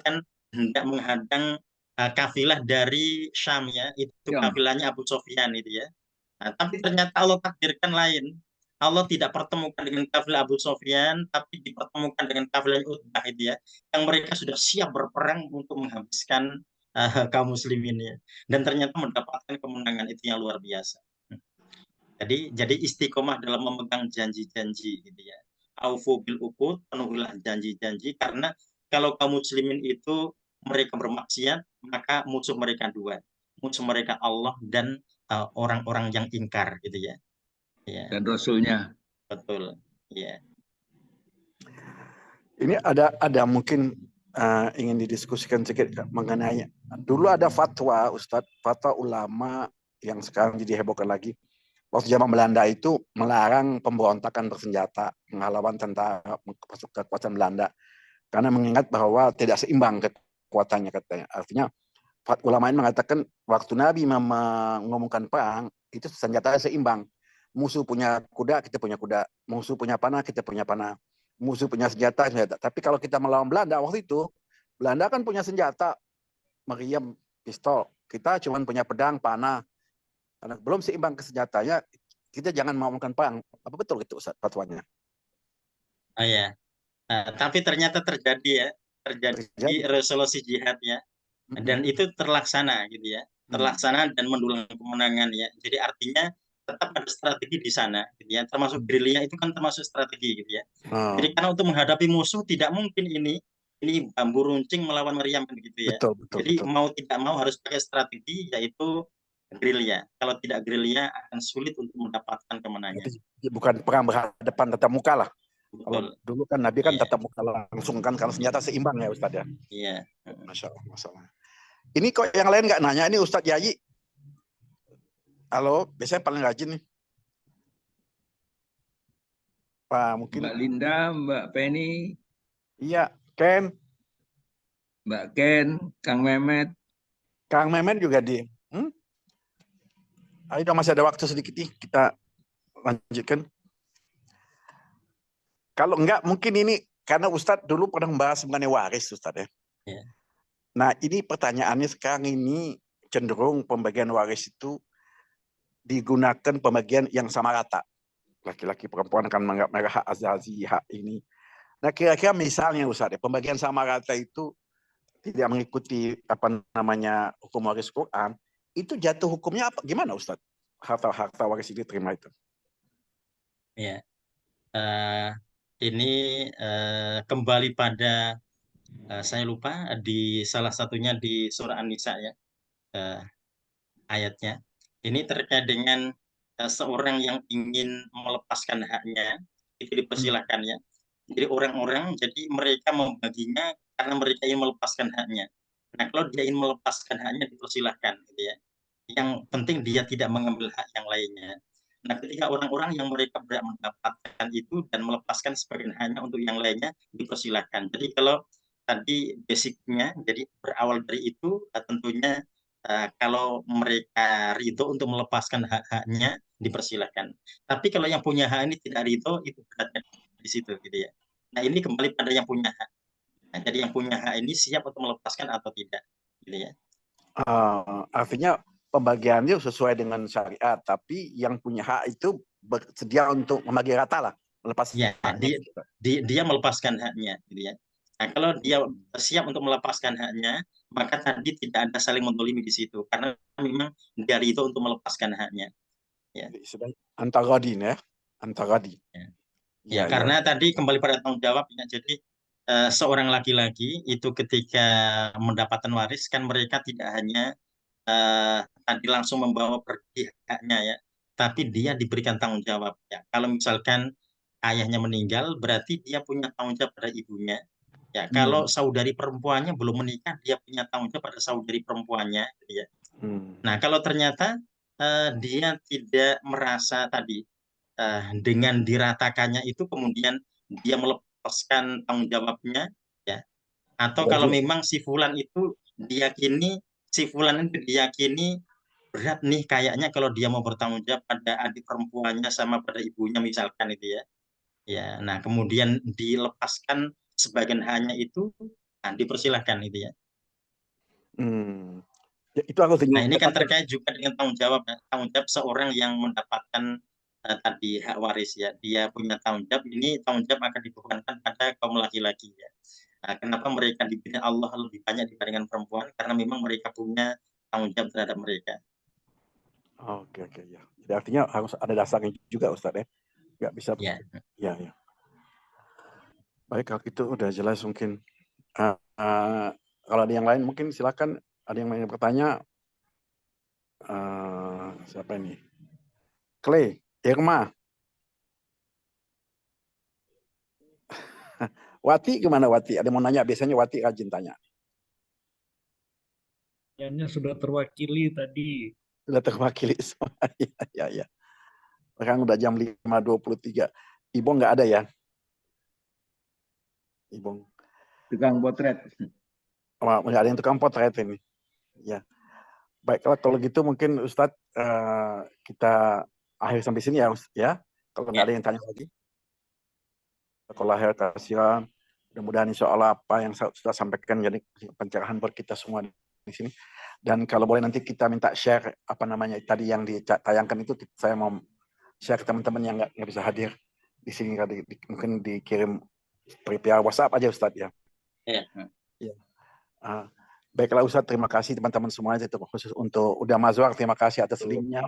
kan hendak menghadang kafilah dari Syam ya, itu kafilahnya Abu Sufyan itu ya. Nah, tapi ternyata Allah takdirkan lain. Allah tidak pertemukan dengan kafilah Abu Sufyan, tapi dipertemukan dengan kafilah Utbah itu ya, yang mereka sudah siap berperang untuk menghabiskan kaum muslimin ya. Dan ternyata mendapatkan kemenangan itu yang luar biasa. Jadi istiqomah dalam memegang janji-janji gitu ya. Aufu bil uqud, penuhilah janji-janji, karena kalau kaum muslimin itu mereka bermaksiat, maka musuh mereka dua. Musuh mereka Allah dan orang-orang yang ingkar gitu ya. Dan Rasulnya. Betul. Ya. Ini ada mungkin ingin didiskusikan sedikit mengenai dulu ada fatwa Ustadz, fatwa ulama yang sekarang jadi hebohkan lagi. Waktu zaman Belanda itu melarang pemberontakan bersenjata, melawan tentara kekuatan Belanda, karena mengingat bahwa tidak seimbang kekuatannya katanya. Artinya ulama ini mengatakan waktu Nabi mengumumkan perang itu senjatanya seimbang. Musuh punya kuda, kita punya kuda. Musuh punya panah, kita punya panah. Musuh punya senjata. Tapi kalau kita melawan Belanda waktu itu, Belanda kan punya senjata, meriam, pistol. Kita cuma punya pedang, panah. Karena belum seimbang ke senjatanya, kita jangan mengumumkan perang. Apa betul itu Ustaz fatwanya? Oh ya. Tapi ternyata terjadi resolusi jihad ya. Dan itu terlaksana gitu ya. Terlaksana dan mendulang kemenangan ya. Jadi artinya tetap ada strategi di sana gitu ya. Termasuk gerilya itu kan termasuk strategi gitu ya. Jadi karena untuk menghadapi musuh tidak mungkin ini bambu runcing melawan meriam gitu ya. Jadi mau tidak mau harus pakai strategi, yaitu gerilya. Kalau tidak gerilya akan sulit untuk mendapatkan kemenangan. Bukan perang berhadapan tatap muka lah. Kalau dulu kan Nabi kan tatap muka langsung kan, kalau senjata seimbang ya Ustaz ya. Iya. Masya Allah. Ini kok yang lain nggak nanya, ini Ustadz Yayi. Halo, biasanya paling rajin nih. Pak, mungkin. Mbak Linda, Mbak Penny. Iya, Ken. Mbak Ken, Kang Mehmet. Kang Mehmet juga di. Ayo, masih ada waktu sedikit nih, kita lanjutkan. Kalau enggak, mungkin ini, karena Ustadz dulu pernah membahas mengenai waris, Ustadz ya. Yeah. Nah, ini pertanyaannya sekarang ini cenderung pembagian waris itu digunakan pembagian yang sama rata. Laki-laki perempuan akan menganggap mereka hak azazi, hak ini. Nah, kira-kira misalnya Ustaz, pembagian sama rata itu tidak mengikuti hukum waris Quran, itu jatuh hukumnya apa? Gimana Ustaz? Harta waris itu diterima itu. Ya. Ini kembali pada saya lupa di salah satunya di surah An-Nisa ya, ayatnya. Ini terkait dengan seorang yang ingin melepaskan haknya, itu dipersilahkan ya. Jadi orang-orang, jadi mereka membaginya karena mereka ingin melepaskan haknya. Nah, kalau dia ingin melepaskan haknya dipersilahkan gitu ya. Yang penting dia tidak mengambil hak yang lainnya. Nah, ketika orang-orang yang mereka berhak mendapatkan itu dan melepaskan sebagian haknya untuk yang lainnya dipersilahkan. Jadi kalau tadi basicnya, jadi berawal dari itu tentunya kalau mereka ridho untuk melepaskan hak-haknya dipersilahkan. Tapi kalau yang punya hak ini tidak ridho, itu beratnya di situ gitu ya. Nah ini kembali pada yang punya hak. Nah, jadi yang punya hak ini siap untuk melepaskan atau tidak, gitu ya. Artinya pembagiannya sesuai dengan syariat, tapi yang punya hak itu bersedia untuk membagi rata lah, melepas Ya, haknya. dia melepaskan haknya, gitu ya. Nah, kalau dia siap untuk melepaskan haknya, maka tadi tidak ada saling mendolimi di situ, karena memang dia ridho untuk melepaskan haknya. Ya. Antaradi ya, antaradi. Ya, karena tadi kembali pada tanggung jawab ya. Jadi seorang laki-laki itu ketika mendapatkan waris kan mereka tidak hanya tadi langsung membawa pergi haknya ya, tapi dia diberikan tanggung jawab ya. Kalau misalkan ayahnya meninggal, berarti dia punya tanggung jawab pada ibunya. Ya, kalau saudari perempuannya belum menikah, dia punya tanggung jawab pada saudari perempuannya, gitu ya. Nah, kalau ternyata dia tidak merasa tadi dengan diratakannya itu kemudian dia melepaskan tanggung jawabnya, ya. Atau kalau memang si Fulan itu diyakini berat nih kayaknya kalau dia mau bertanggung jawab pada adik perempuannya sama pada ibunya misalkan itu ya. Ya, nah kemudian dilepaskan sebagian hanya itu, nah, dipersilahkan itu ya. Ya, itu aku Nah ini kan terkait juga dengan tanggung jawab seorang yang mendapatkan tadi hak waris ya. Dia punya tanggung jawab, ini tanggung jawab akan dibebankan pada kaum laki-laki ya. Nah, kenapa mereka diberi Allah lebih banyak dibandingkan perempuan? Karena memang mereka punya tanggung jawab terhadap mereka. Oke ya. Jadi artinya harus ada dasarnya juga Ustaz ya. Nggak bisa. Ya. Ya. Baik, kalau itu udah jelas mungkin. Kalau ada yang lain mungkin silakan, ada yang ingin bertanya. Siapa ini? Clay, Irma. Wati gimana Wati? Ada mau nanya? Biasanya Wati rajin tanya. Kayaknya sudah terwakili tadi. Sudah terwakili semua. Ya. Sekarang udah jam 5.23. Ibong nggak ada ya? Ibong. Tukang potret. Nggak ada yang tukang potret ini. Ya. Baiklah kalau gitu mungkin Ustadz kita akhir sampai sini ya. Kalau nggak ada yang tanya lagi. Kalau lahir kasihan, mudah-mudahan insya Allah apa yang saya sudah sampaikan jadi pencerahan buat kita semua di sini. Dan kalau boleh nanti kita minta share apa namanya tadi yang ditayangkan itu, saya mau share ke teman-teman yang nggak bisa hadir di sini, mungkin dikirim via WhatsApp aja Ustadz ya. Iya. Baiklah Ustadz, terima kasih teman-teman semuanya, khusus untuk Uda Mazwar, terima kasih atas linknya.